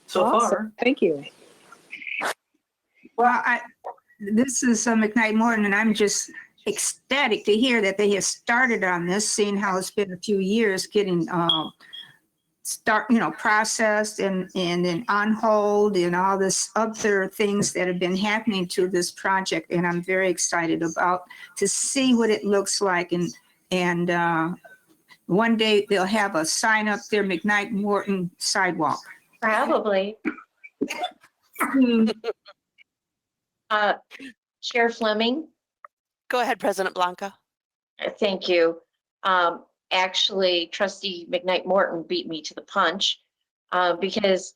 So awesome. far. Thank you. Well, this is McKnight Morton, and I'm just ecstatic to hear that they have started on this, seeing how it's been a few years getting processed and then on hold and all this other things that have been happening to this project. And I'm very excited to see what it looks like. And one day they'll have a sign up there, McKnight Morton sidewalk. Probably. Chair Fleming. Go ahead, President Blanca. Thank you. Actually, Trustee McKnight Morton beat me to the punch because,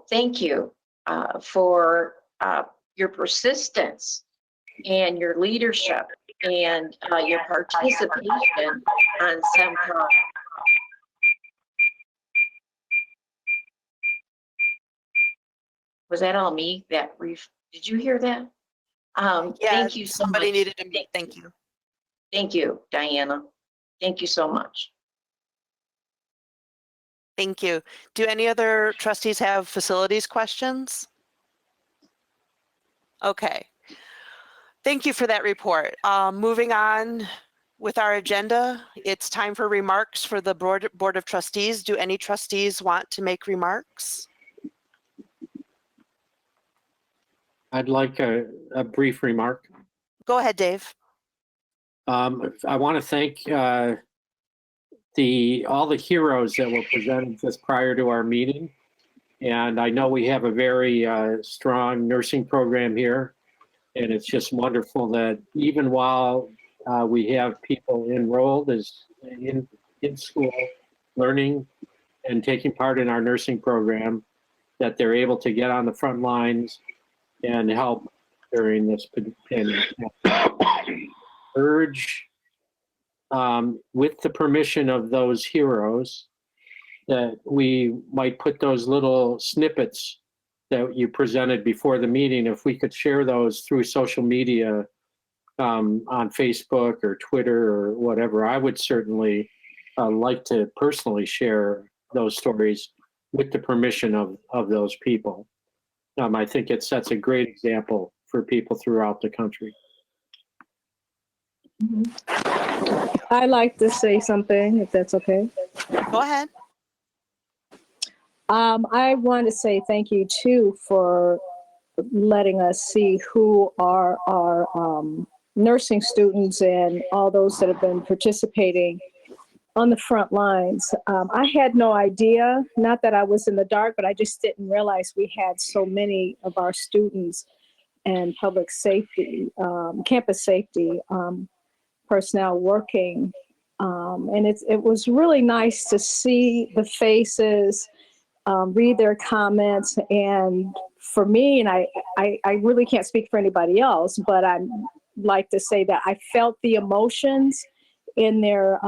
thank you for your persistence and your leadership and your participation on SEMCOG. Was that all me? Did you hear that? Yeah, thank you so somebody much. needed to meet. Thank you. Thank you, Diana. Thank you so much. Thank you. Do any other trustees have facilities questions? Okay. Thank you for that report. Moving on with our agenda, it's time for remarks for the Board of Trustees. Do any trustees want to make remarks? I'd like a brief remark. Go ahead, Dave. I want to thank all the heroes that were presented just prior to our meeting. And I know we have a very strong nursing program here. And it's just wonderful that even while we have people enrolled in school, learning and taking part in our nursing program, that they're able to get on the front lines and help during this pandemic. Urge with the permission of those heroes, that we might put those little snippets that you presented before the meeting, if we could share those through social media, on Facebook or Twitter or whatever. I would certainly like to personally share those stories with the permission of those people. I think it sets a great example for people throughout the country. I'd like to say something, if that's okay. Go ahead. I want to say thank you too for letting us see who are our nursing students and all those that have been participating on the front lines. I had no idea, not that I was in the dark, but I just didn't realize we had so many of our students and public safety, campus safety personnel working. And it was really nice to see the faces, read their comments. And for me, and I really can't speak for anybody else, but I'd like to say that I felt the emotions in their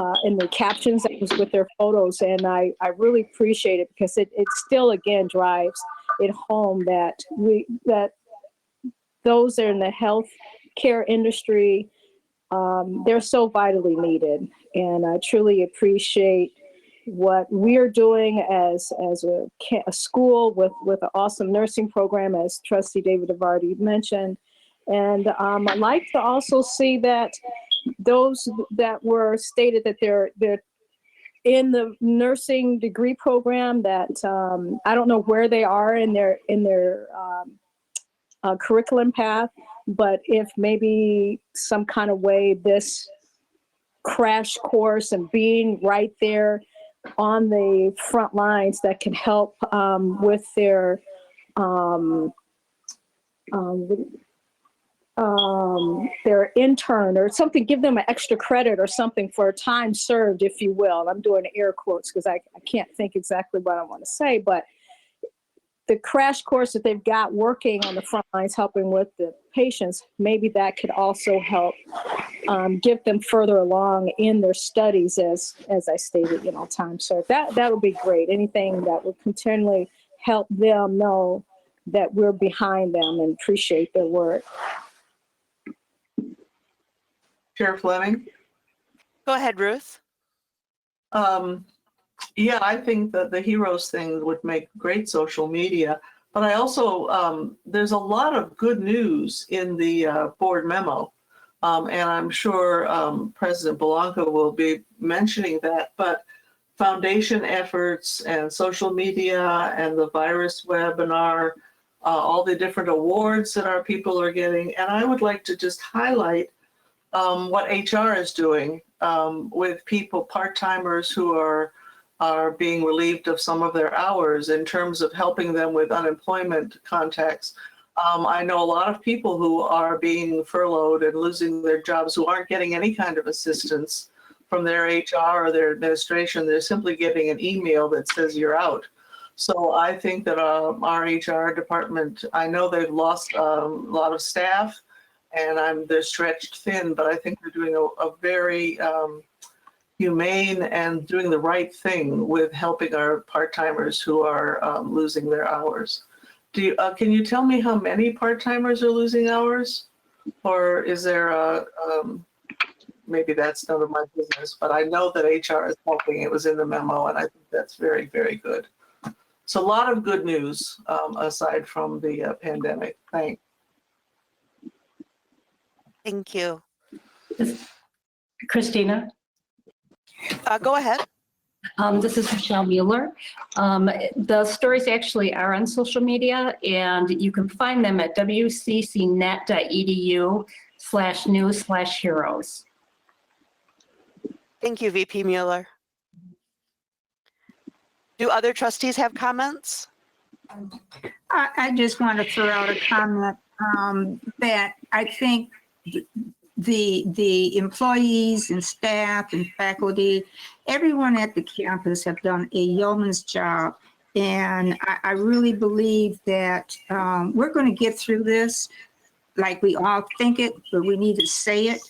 captions that was with their photos. And I really appreciate it, because it still, again, drives it home that those that are in the health care industry, they're so vitally needed. And I truly appreciate what we're doing as a school with an awesome nursing program, as Trustee David have already mentioned. And I'd like to also see that those that were stated that they're in the nursing degree program, that I don't know where they are in their curriculum path, but if maybe some kind of way this crash course and being right there on the front lines that can help with their intern or something, give them an extra credit or something for time served, if you will. I'm doing air quotes because I can't think exactly what I want to say, but the crash course that they've got working on the front lines, helping with the patients, maybe that could also help get them further along in their studies, as I stated, time served. That would be great. Anything that would continually help them know that we're behind them and appreciate their work. Chair Fleming? Go ahead, Ruth. Yeah, I think that the heroes thing would make great social media, but I also, there's a lot of good news in the board memo. And I'm sure President Belanca will be mentioning that, but foundation efforts and social media and the virus webinar, all the different awards that our people are getting. And I would like to just highlight what HR is doing with people, part-timers who are being relieved of some of their hours in terms of helping them with unemployment contacts. I know a lot of people who are being furloughed and losing their jobs who aren't getting any kind of assistance from their HR or their administration. They're simply getting an email that says you're out. So I think that our HR department, I know they've lost a lot of staff and they're stretched thin, but I think they're doing a very humane and doing the right thing with helping our part-timers who are losing their hours. Can you tell me how many part-timers are losing hours? Or is there maybe that's none of my business, but I know that HR is helping. It was in the memo, and I think that's very, very good. So a lot of good news aside from the pandemic. Thanks. Thank you. Christina? Go ahead. This is Michelle Mueller. The stories actually are on social media, and you can find them at wccnet.edu/news/heroes. Thank you, VP Mueller. Do other trustees have comments? I just want to throw out a comment that I think the employees and staff and faculty, everyone at the campus have done a yeoman's job. And I really believe that we're going to get through this like we all think it, but we need to say it,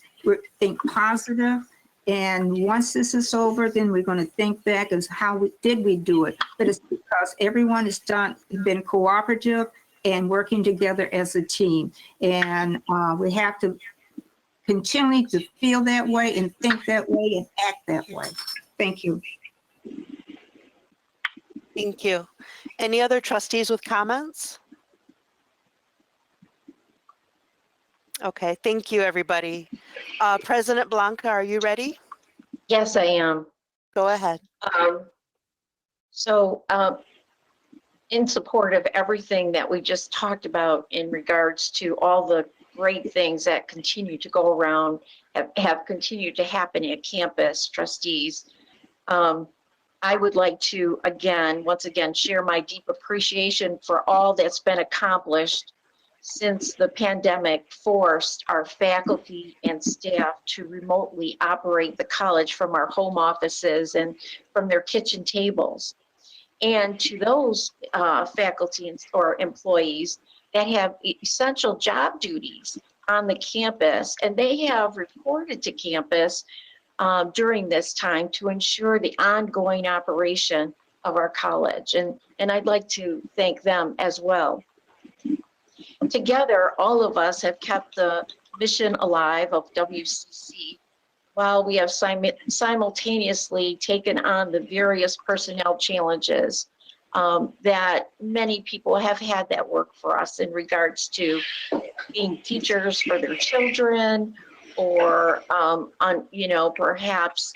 think positive, And once this is over, then we're going to think back as did we do it? But it's because everyone has been cooperative and working together as a team. And we have to continue to feel that way and think that way and act that way. Thank you. Thank you. Any other trustees with comments? Okay, thank you, everybody. President Blanca, are you ready? Yes, I am. Go ahead. In support of everything that we just talked about in regards to all the great things that continue to go around, have continued to happen at campus, trustees, I would like to once again, share my deep appreciation for all that's been accomplished since the pandemic forced our faculty and staff to remotely operate the college from our home offices and from their kitchen tables. And to those faculty or employees that have essential job duties on the campus, and they have reported to campus during this time to ensure the ongoing operation of our college. And I'd like to thank them as well. Together, all of us have kept the mission alive of WCC while we have simultaneously taken on the various personnel challenges that many people have had that work for us in regards to being teachers for their children, or perhaps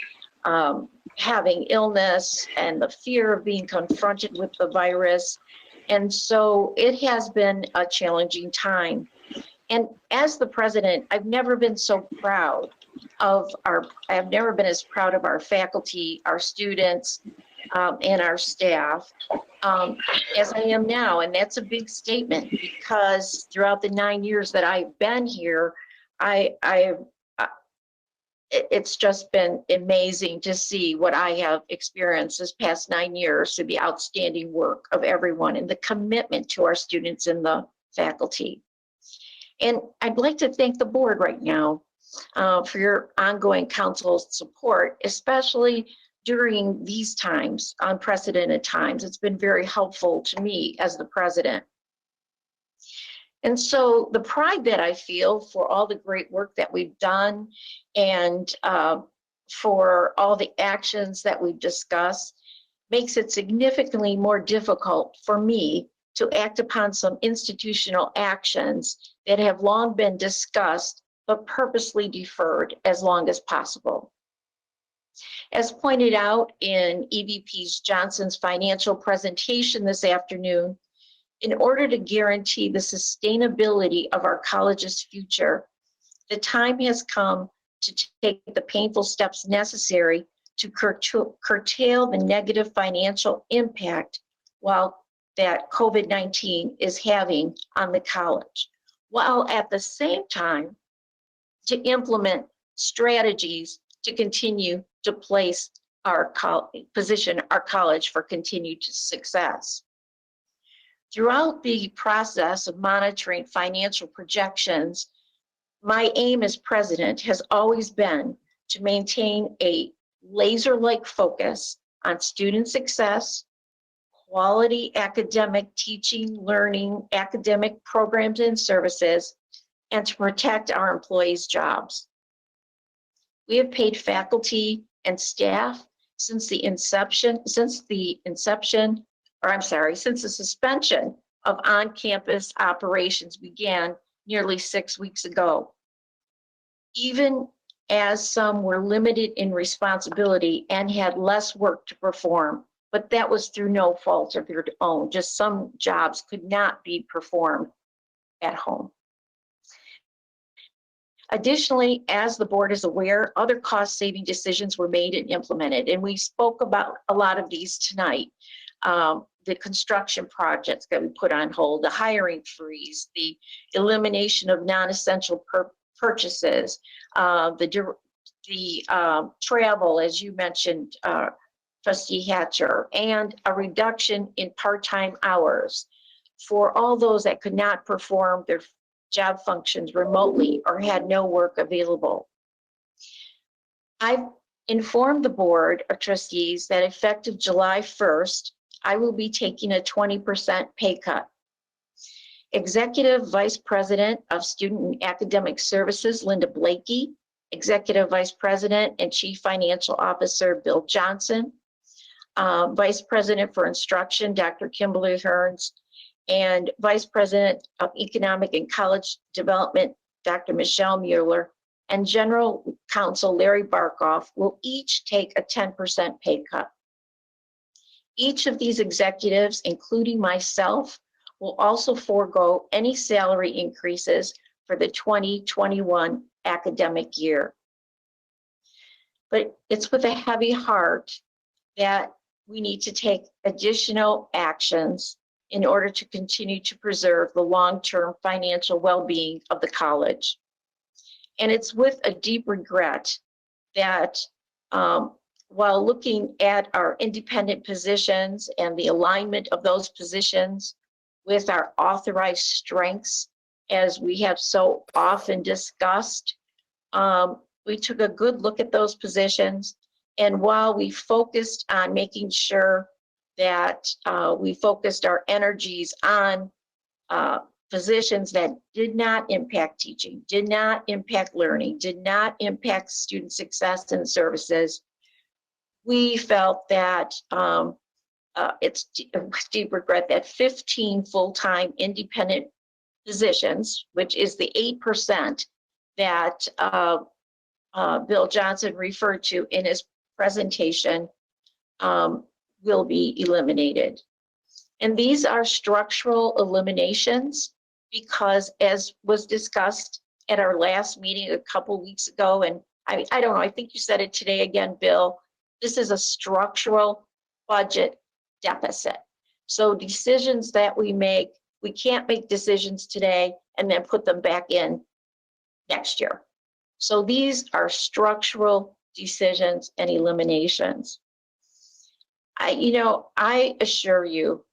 having illness and the fear of being confronted with the virus. And so it has been a challenging time. And as the president, I've never been so proud of I've never been as proud of our faculty, our students, and our staff as I am now. And that's a big statement, because throughout the 9 years that I've been here, it's just been amazing to see what I have experienced this past 9 years, to the outstanding work of everyone and the commitment to our students and the faculty. And I'd like to thank the board right now for your ongoing counsel support, especially during these times, unprecedented times. It's been very helpful to me as the president. And so the pride that I feel for all the great work that we've done, and for all the actions that we've discussed, makes it significantly more difficult for me to act upon some institutional actions that have long been discussed but purposely deferred as long as possible. As pointed out in EVP Johnson's financial presentation this afternoon, in order to guarantee the sustainability of our college's future, the time has come to take the painful steps necessary to curtail the negative financial impact while that COVID-19 is having on the college, while at the same time to implement strategies to continue to position our college for continued success. Throughout the process of monitoring financial projections, my aim as president has always been to maintain a laser-like focus on student success, quality academic teaching, learning, academic programs and services, and to protect our employees' jobs. We have paid faculty and staff since the suspension of on-campus operations began nearly 6 weeks ago. Even as some were limited in responsibility and had less work to perform, but that was through no fault of their own. Just some jobs could not be performed at home. Additionally, as the board is aware, other cost-saving decisions were made and implemented, and we spoke about a lot of these tonight. The construction projects that we put on hold, the hiring freeze, the elimination of non-essential purchases, the travel, as you mentioned, Trustee Hatcher, and a reduction in part-time hours for all those that could not perform their job functions remotely or had no work available. I've inform the Board of Trustees that effective July 1st, I will be taking a 20% pay cut. Executive Vice President of Student and Academic Services, Linda Blakey, Executive Vice President and Chief Financial Officer, Bill Johnson, Vice President for Instruction, Dr. Kimberly Hearns, and Vice President of Economic and College Development, Dr. Michelle Mueller, and General Counsel Larry Barkoff will each take a 10% pay cut. Each of these executives, including myself, will also forego any salary increases for the 2021 academic year. But it's with a heavy heart that we need to take additional actions in order to continue to preserve the long-term financial well-being of the college. And it's with a deep regret that while looking at our independent positions and the alignment of those positions with our authorized strengths, as we have so often discussed, we took a good look at those positions. And while we focused on making sure that we focused our energies on positions that did not impact teaching, did not impact learning, did not impact student success and services, we felt that it's with deep regret that 15 full-time independent positions, which is the 8% that Bill Johnson referred to in his presentation, will be eliminated. And these are structural eliminations because, as was discussed at our last meeting a couple weeks ago, and I don't know, I think you said it today again, Bill, this is a structural budget deficit. So decisions that we make, we can't make decisions today and then put them back in next year. So these are structural decisions and eliminations. I assure you,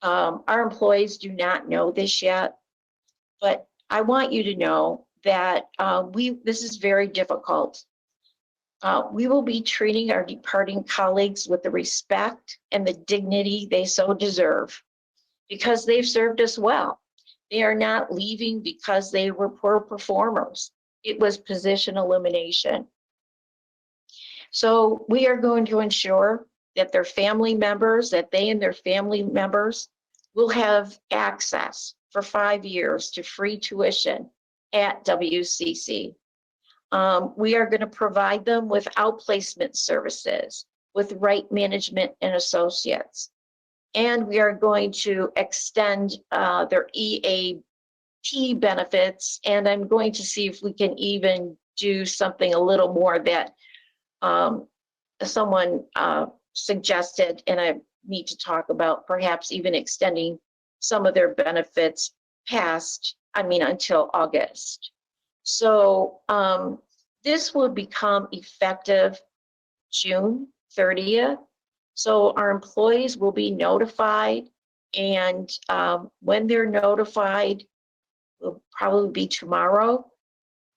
our employees do not know this yet, but I want you to know that this is very difficult. We will be treating our departing colleagues with the respect and the dignity they so deserve because they've served us well. They are not leaving because they were poor performers. It was position elimination. So we are going to ensure that their family members, that they and their family members will have access for 5 years to free tuition at WCC. We are going to provide them with outplacement services, with Right Management and Associates. And we are going to extend their EAP benefits. And I'm going to see if we can even do something a little more that someone suggested, and I need to talk about perhaps even extending some of their benefits until August. So this will become effective June 30th. So our employees will be notified, and when they're notified, will probably be tomorrow,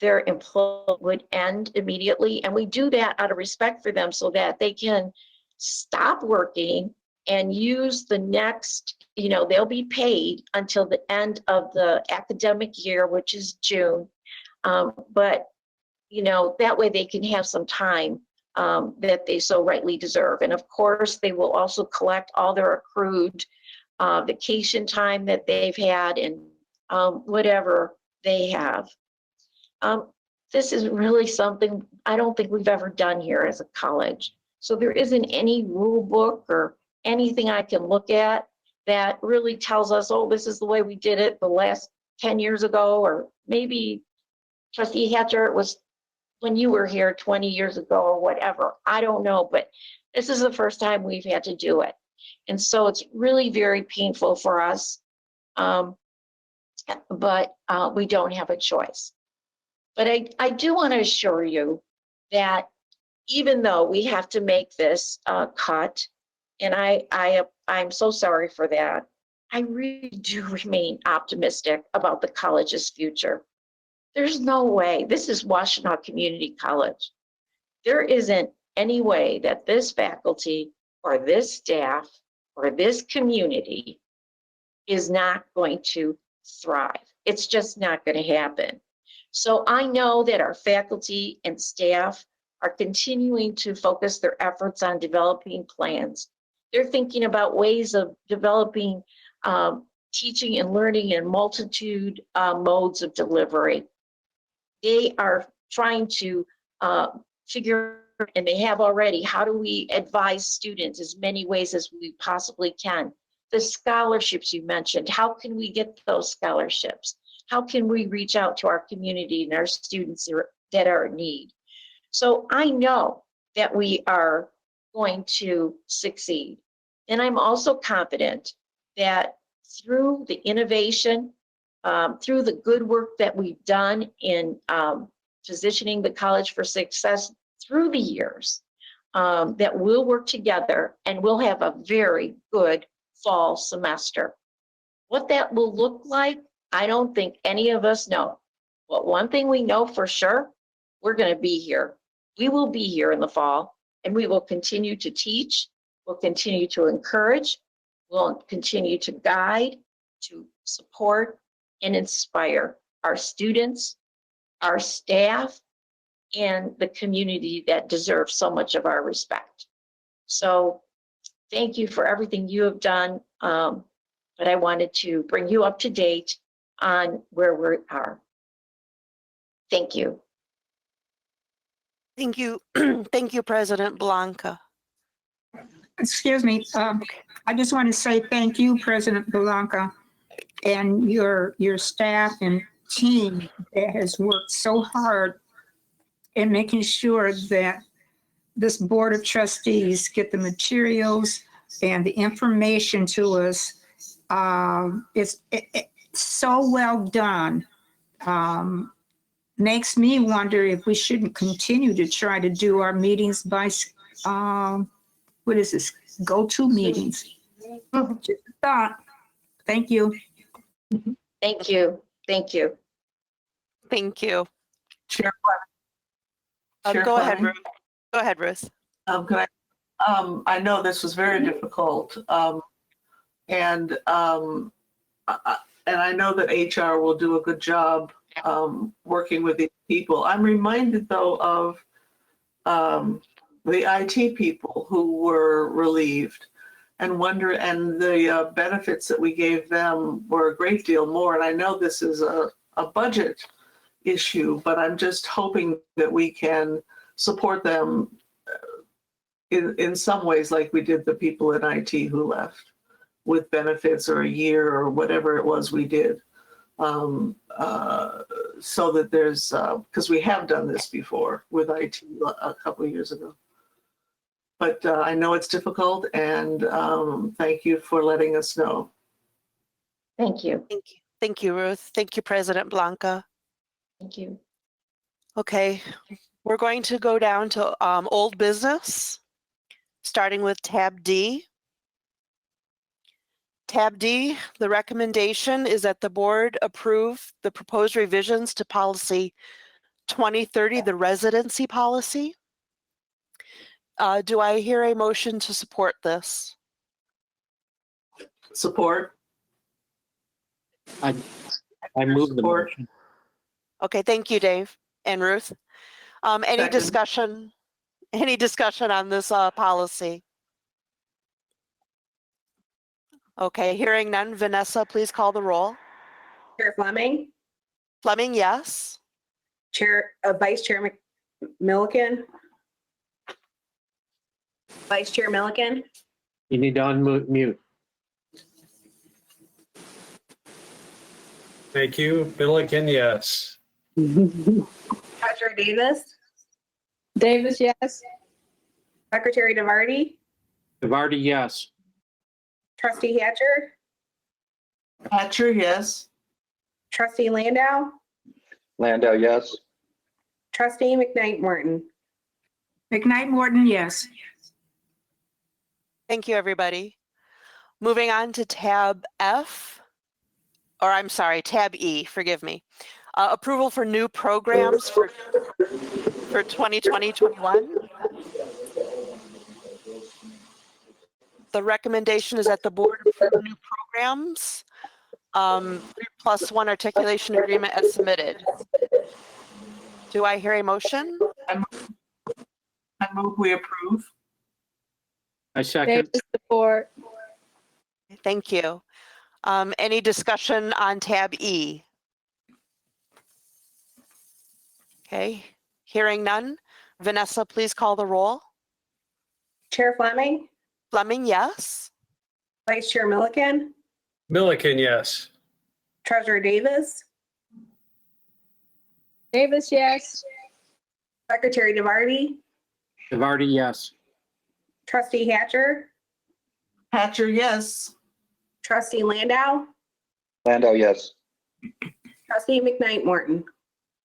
their employment would end immediately. And we do that out of respect for them so that they can stop working and use the next, they'll be paid until the end of the academic year, which is June. But that way they can have some time that they so rightly deserve. And of course, they will also collect all their accrued vacation time that they've had and whatever they have. This is really something I don't think we've ever done here as a college. So there isn't any rule book or anything I can look at that really tells us, oh, this is the way we did it the last 10 years ago, or maybe Trustee Hatcher, it was when you were here 20 years ago or whatever. I don't know, but this is the first time we've had to do it. And so it's really very painful for us, but we don't have a choice. But I do want to assure you that even though we have to make this cut, and I'm so sorry for that, I really do remain optimistic about the college's future. There's no way, this is Washtenaw Community College. There isn't any way that this faculty or this staff or this community is not going to thrive. It's just not going to happen. So I know that our faculty and staff are continuing to focus their efforts on developing plans. They're thinking about ways of developing teaching and learning in multitude modes of delivery. They are trying to figure, and they have already, how do we advise students as many ways as we possibly can? The scholarships you mentioned, how can we get those scholarships? How can we reach out to our community and our students that are in need? So I know that we are going to succeed. And I'm also confident that through the innovation, through the good work that we've done in positioning the college for success through the years, that we'll work together and we'll have a very good fall semester. What that will look like, I don't think any of us know. But one thing we know for sure, we're going to be here. We will be here in the fall, and we will continue to teach, we'll continue to encourage, we'll continue to guide, to support, and inspire our students, our staff, and the community that deserves so much of our respect. So thank you for everything you have done, but I wanted to bring you up to date on where we are. Thank you. Thank you. Thank you, President Blanca. Excuse me. I just want to say thank you, President Blanca, and your staff and team that has worked so hard in making sure that this Board of Trustees get the materials and the information to us. It's so well done. Makes me wonder if we shouldn't continue to try to do our meetings by, what is this, go-to meetings. Just a thought. Thank you. Thank you. Thank you. Thank you. Chair. Go ahead, Ruth. Go ahead, Ruth. I know this was very difficult, and I know that HR will do a good job working with these people. I'm reminded though of the IT people who were relieved, and the benefits that we gave them were a great deal more. And I know this is a budget issue, but I'm just hoping that we can support them in some ways like we did the people in IT who left, with benefits or a year or whatever it was we did. So that there's, because we have done this before with IT a couple of years ago. But I know it's difficult, and thank you for letting us know. Thank you. Thank you. Thank you, Ruth. Thank you, President Blanca. Thank you. Okay, we're going to go down to old business, starting with tab D. Tab D, the recommendation is that the board approve the proposed revisions to policy 2030, the residency policy. Do I hear a motion to support this? Support. I move the motion. Okay, thank you, Dave and Ruth. Any Second. discussion? Any discussion on this policy? Okay, hearing none. Vanessa, please call the roll. Chair Fleming, Fleming, yes. Vice Chair Milliken. Vice Chair Milliken, You need to unmute. Thank you. Milliken, yes. Treasurer Davis, Davis, yes. Secretary DeVarty, Vardy, yes. Trustee Hatcher, Hatcher, yes. Trustee Landau, Landau, yes. Trustee McKnight Morton. McKnight Morton, yes. Thank you, everybody. Moving on to tab F, or I'm sorry, tab E, forgive me. Approval for new programs for 2020-21. The recommendation is that the board approve new programs. 3+1 articulation agreement as submitted. Do I hear a motion? I move we approve. I second. Davis support. Thank you. Any discussion on tab E? Okay, hearing none. Vanessa, please call the roll. Chair Fleming, Fleming, yes. Vice Chair Milliken, Milliken, yes. Treasurer Davis, Davis, yes. Secretary DeVarty, DeVarty, yes. Trustee Hatcher, Hatcher, yes. Trustee Landau, Landau, yes. Trustee McKnight Morton.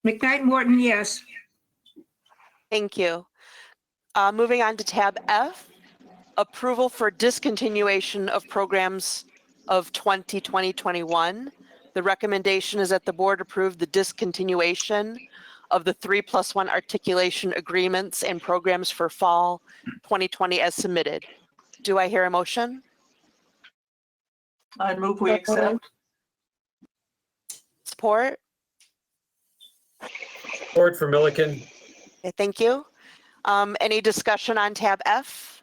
McKnight Morton, yes. Thank you. Moving on to tab F, approval for discontinuation of programs of 2020-21. The recommendation is that the board approve the discontinuation of the 3+1 articulation agreements and programs for fall 2020 as submitted. Do I hear a motion? I move we accept. Support? Support for Milliken. Okay, thank you. Any discussion on tab F?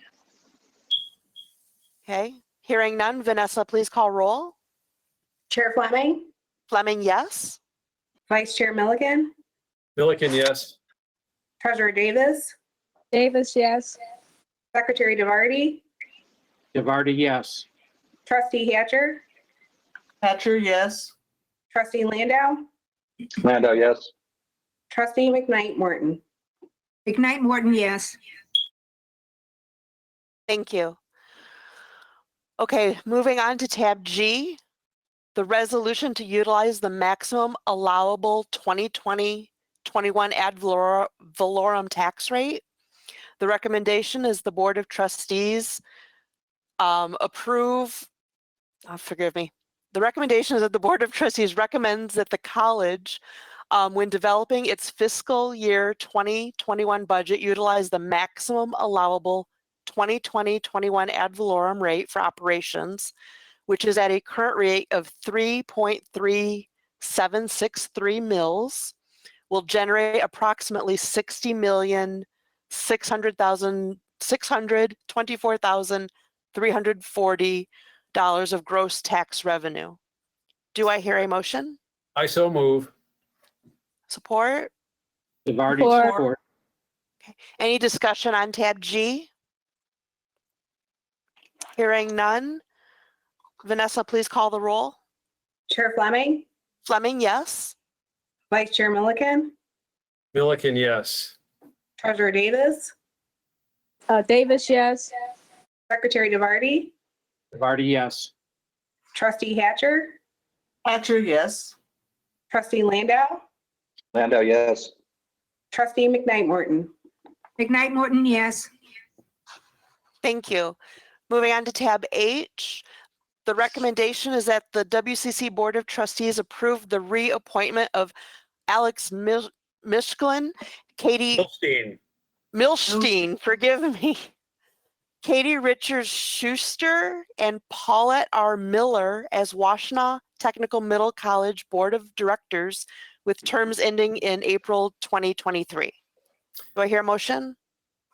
Okay, hearing none. Vanessa, please call roll. Chair Fleming, Fleming, yes. Vice Chair Milliken, Milliken, yes. Treasurer Davis, Davis, yes. Secretary DeVarty, DeVarty, yes. Trustee Hatcher, Hatcher, yes. Trustee Landau, Landau, yes. Trustee McKnight Morton. McKnight Morton, yes. Thank you. Okay, moving on to tab G, the resolution to utilize the maximum allowable 2020-21 ad valorem tax rate. The recommendation is the Board of Trustees approve, forgive me. The recommendation is that the Board of Trustees recommends that the college, when developing its fiscal year 2021 budget, utilize the maximum allowable 2020-21 ad valorem rate for operations, which is at a current rate of 3.3763 mils, will generate approximately $60,624,340 of gross tax revenue. Do I hear a motion? I so move. Support? DeVarty, Support. support. Okay. Any discussion on tab G? Hearing none. Vanessa, please call the roll. Chair Fleming, Fleming, yes. Vice Chair Milliken, Milliken, yes. Treasurer Davis, Davis, yes. Secretary DeVarty, DeVarty, yes. Trustee Hatcher, Hatcher, yes. Trustee Landau, Landau, yes. Trustee McKnight Morton. McKnight Morton, yes. Thank you. Moving on to tab H. The recommendation is that the WCC Board of Trustees approve the reappointment of Alex Mishklin, Katie Milstein, forgive me, Katie Richards Schuster, and Paulette R. Miller as Washtenaw Technical Middle College Board of Directors with terms ending in April 2023. Do I hear a motion?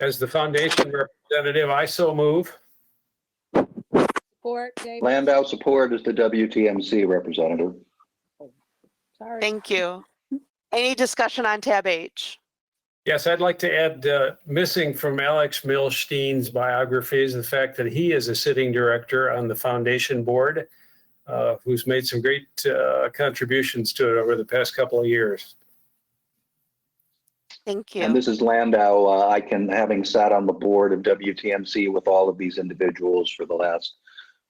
As the foundation representative, I so move. Support, Davis. Landau, support as the WTMC representative. Sorry. Thank you. Any discussion on tab H? Yes, I'd like to add missing from Alex Milstein's biography is the fact that he is a sitting director on the foundation board, who's made some great contributions to it over the past couple of years. Thank you. And this is Landau. Having sat on the board of WTMC with all of these individuals for the last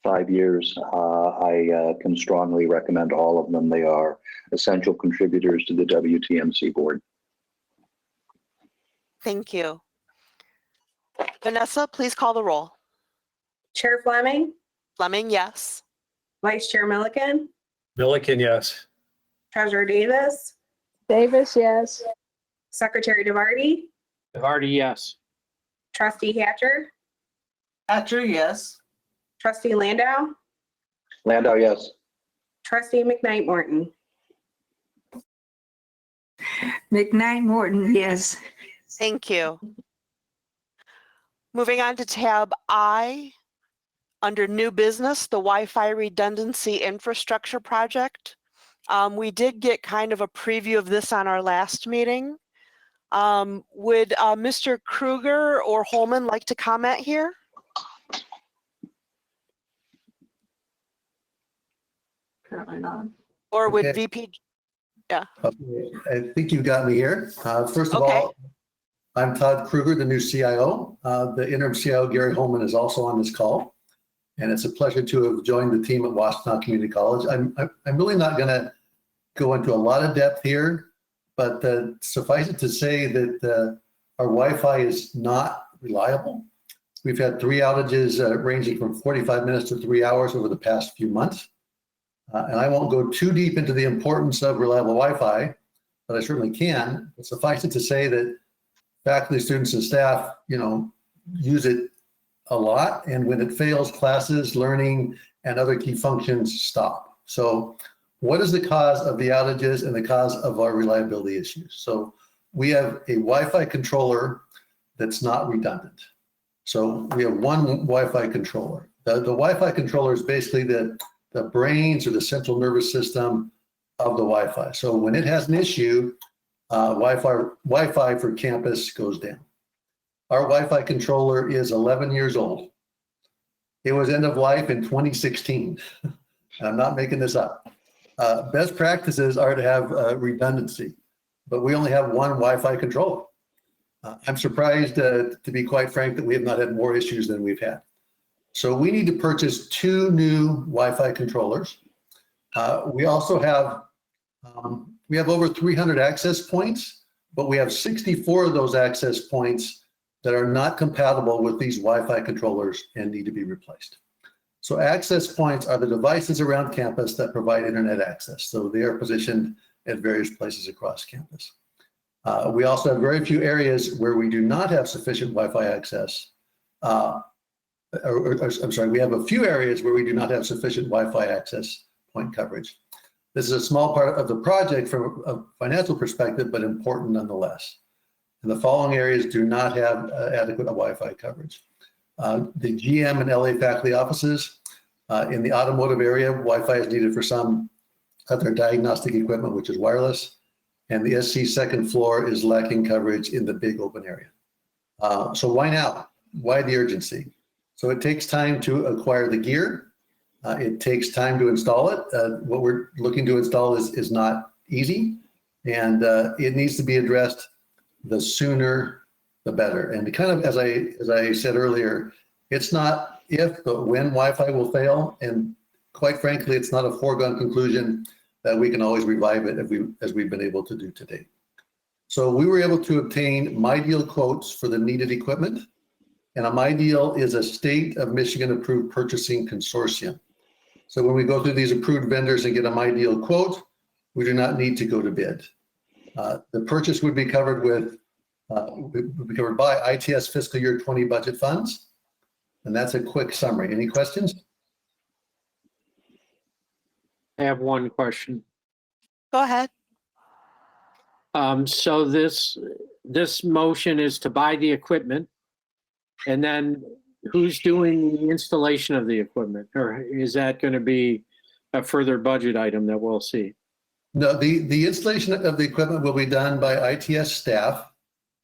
5 years, I can strongly recommend all of them. They are essential contributors to the WTMC board. Thank you. Vanessa, please call the roll. Chair Fleming, Fleming, yes. Vice Chair Milliken, Milliken, yes. Treasurer Davis, Davis, yes. Secretary DeVarty, DeVarty, yes. Trustee Hatcher, Hatcher, yes. Trustee Landau, Landau, yes. Trustee McKnight Morton. McKnight Morton, yes. Thank you. Moving on to tab I, under new business, the Wi-Fi redundancy infrastructure project. We did get kind of a preview of this on our last meeting. Would Mr. Kruger or Holman like to comment here? Apparently not. Or would Okay. VP? Yeah. Okay, I think you got me here. First of Okay. all, I'm Todd Kruger, the new CIO. The interim CIO, Gary Holman, is also on this call. And it's a pleasure to have joined the team at Washtenaw Community College. I'm really not going to go into a lot of depth here, but suffice it to say that our Wi-Fi is not reliable. We've had 3 outages ranging from 45 minutes to 3 hours over the past few months. And I won't go too deep into the importance of reliable Wi-Fi, but I certainly can. But suffice it to say that faculty, students, and staff, use it a lot. And when it fails, classes, learning, and other key functions stop. So what is the cause of the outages and the cause of our reliability issues? So we have a Wi-Fi controller that's not redundant. So we have one Wi-Fi controller. The Wi-Fi controller is basically the brains or the central nervous system of the Wi-Fi. So when it has an issue, Wi-Fi for campus goes down. Our Wi-Fi controller is 11 years old. It was end of life in 2016. And I'm not making this up. Best practices are to have redundancy, but we only have one Wi-Fi controller. I'm surprised, to be quite frank, that we have not had more issues than we've had. So we need to purchase 2 new Wi-Fi controllers. We also have, we have over 300 access points, but we have 64 of those access points that are not compatible with these Wi-Fi controllers and need to be replaced. So access points are the devices around campus that provide internet access. So they are positioned at various places across campus. We also have very few areas where we do not have sufficient Wi-Fi access. I'm sorry, we have a few areas where we do not have sufficient Wi-Fi access point coverage. This is a small part of the project from a financial perspective, but important nonetheless. And the following areas do not have adequate Wi-Fi coverage. The GM and LA faculty offices. In the automotive area, Wi-Fi is needed for some of their diagnostic equipment, which is wireless. And the SC second floor is lacking coverage in the big open area. So why now? Why the urgency? So it takes time to acquire the gear. It takes time to install it. What we're looking to install is not easy, and it needs to be addressed the sooner the better. And kind of as I said earlier, it's not if, but when Wi-Fi will fail. And quite frankly, it's not a foregone conclusion that we can always revive it as we've been able to do to date. So we were able to obtain MyDeal quotes for the needed equipment. And a MyDeal is a state of Michigan approved purchasing consortium. So when we go through these approved vendors and get a MyDeal quote, we do not need to go to bid. The purchase would be covered by ITS fiscal year 20 budget funds. And that's a quick summary. Any questions? I have one question. Go ahead. So this motion is to buy the equipment, and then who's doing the installation of the equipment? Or is that going to be a further budget item that we'll see? No, the installation of the equipment will be done by ITS staff.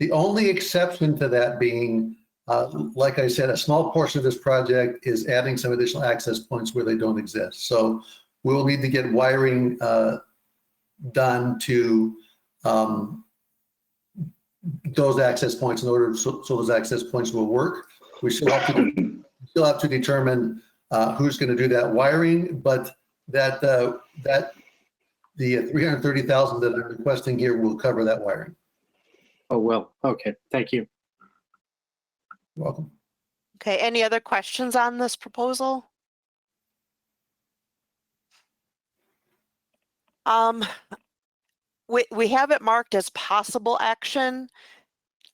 The only exception to that being, like I said, a small portion of this project is adding some additional access points where they don't exist. So we'll need to get wiring done to those access points in order so those access points will work. We still have to determine who's going to do that wiring, but that the $330,000 that I'm requesting here will cover that wiring. Oh, well, okay, thank you. You're welcome. Okay, any other questions on this proposal? We have it marked as possible action.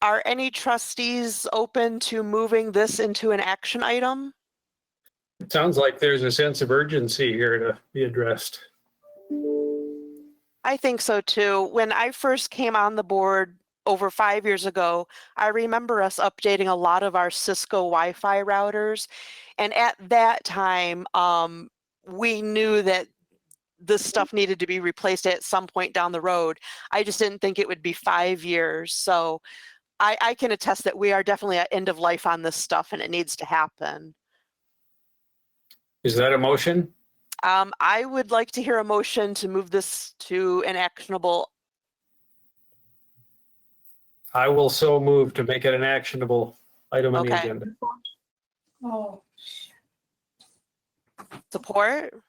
Are any trustees open to moving this into an action item? It sounds like there's a sense of urgency here to be addressed. I think so too. When I first came on the board over 5 years ago, I remember us updating a lot of our Cisco Wi-Fi routers. And at that time, we knew that this stuff needed to be replaced at some point down the road. I just didn't think it would be 5 years. So I can attest that we are definitely at end of life on this stuff and it needs to happen. Is that a motion? I would like to hear a motion to move this to an actionable. I will so move to make it an actionable item on the Okay. agenda. Oh. Support?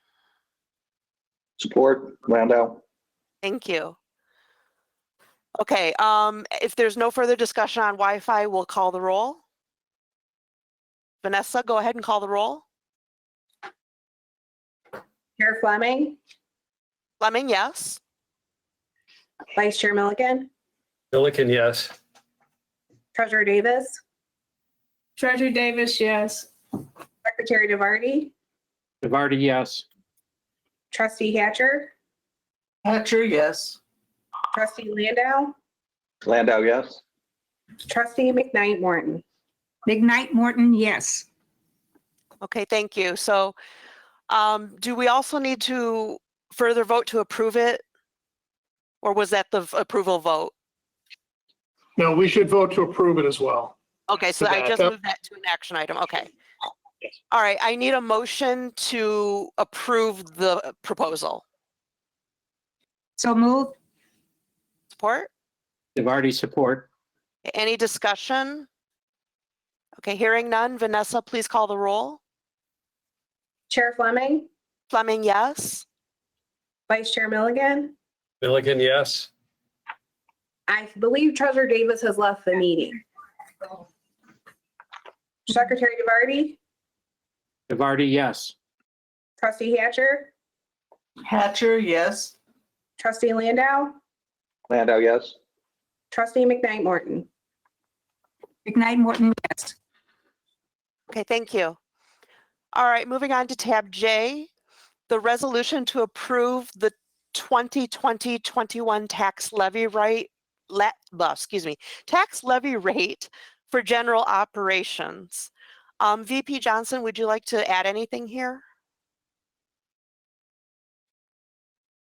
Support, Landau. Thank you. Okay, if there's no further discussion on Wi-Fi, we'll call the roll. Vanessa, go ahead and call the roll. Chair Fleming, Fleming, yes. Vice Chair Milliken, Milliken, yes. Treasurer Davis, Treasurer Davis, yes. Secretary DeVarty, DeVarty, yes. Trustee Hatcher, Hatcher, yes. Trustee Landau, Landau, yes. Trustee McKnight Morton. McKnight Morton, yes. Okay, thank you. So do we also need to further vote to approve it? Or was that the approval vote? No, we should vote to approve it as well. Okay, so For I that. just moved that to an action item. Okay. All right, I need a motion to approve the proposal. So move. Support? DeVarty, support. Any discussion? Okay, hearing none. Vanessa, please call the roll. Chair Fleming, Fleming, yes. Vice Chair Milliken, Milliken, yes. I believe Treasurer Davis has left the meeting. Secretary DeVarty, DeVarty, yes. Trustee Hatcher, Hatcher, yes. Trustee Landau, Landau, yes. Trustee McKnight Morton. McKnight Morton, yes. Okay, thank you. All right, moving on to tab J, the resolution to approve the 2020-21 tax levy tax levy rate for general operations. VP Johnson, would you like to add anything here?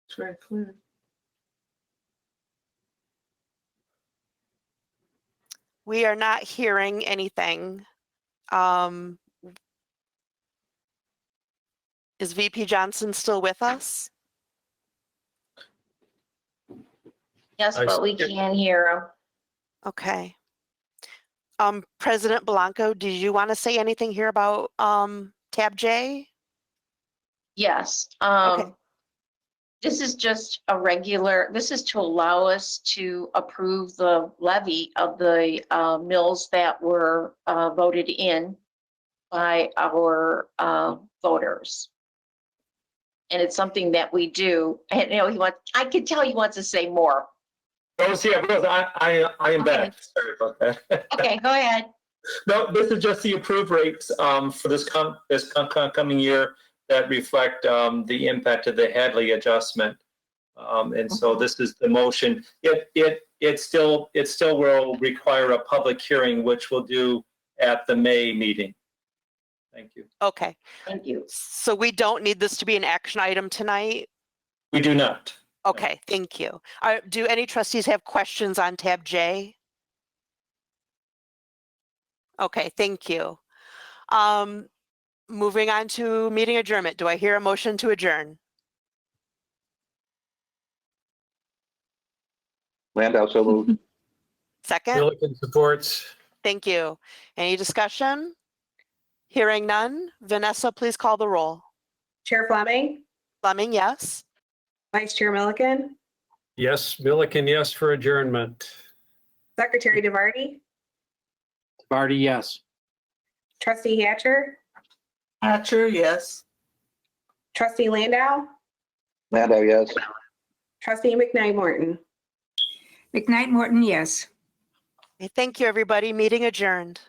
It's very clear. We are not hearing anything. Is VP Johnson still with us? Yes, but we can't hear him. Okay. President Blanco, did you want to say anything here about tab J? Yes. Okay. This is just a regular, this is to allow us to approve the levy of the mills that were voted in by our voters. And it's something that we do. And I can tell he wants to say more. Rose, yeah, Rose, I am back. Sorry about that. Okay, go ahead. No, this is just the approved rates for this coming year that reflect the impact of the Hadley adjustment. And so this is the motion. It still will require a public hearing, which we'll do at the May meeting. Thank you. Okay. Thank you. So we don't need this to be an action item tonight? We do not. Okay, thank you. Do any trustees have questions on tab J? Okay, thank you. Moving on to meeting adjournment. Do I hear a motion to adjourn? Landau, so moved. Second? Milliken supports. Thank you. Any discussion? Hearing none. Vanessa, please call the roll. Chair Fleming, Fleming, yes. Vice Chair Milliken, Yes, Milliken, yes for adjournment. Secretary DeVarty, DeVarty, yes. Trustee Hatcher, Hatcher, yes. Trustee Landau, Landau, yes. Trustee McKnight Morton. McKnight Morton, yes. Okay, thank you, everybody. Meeting adjourned.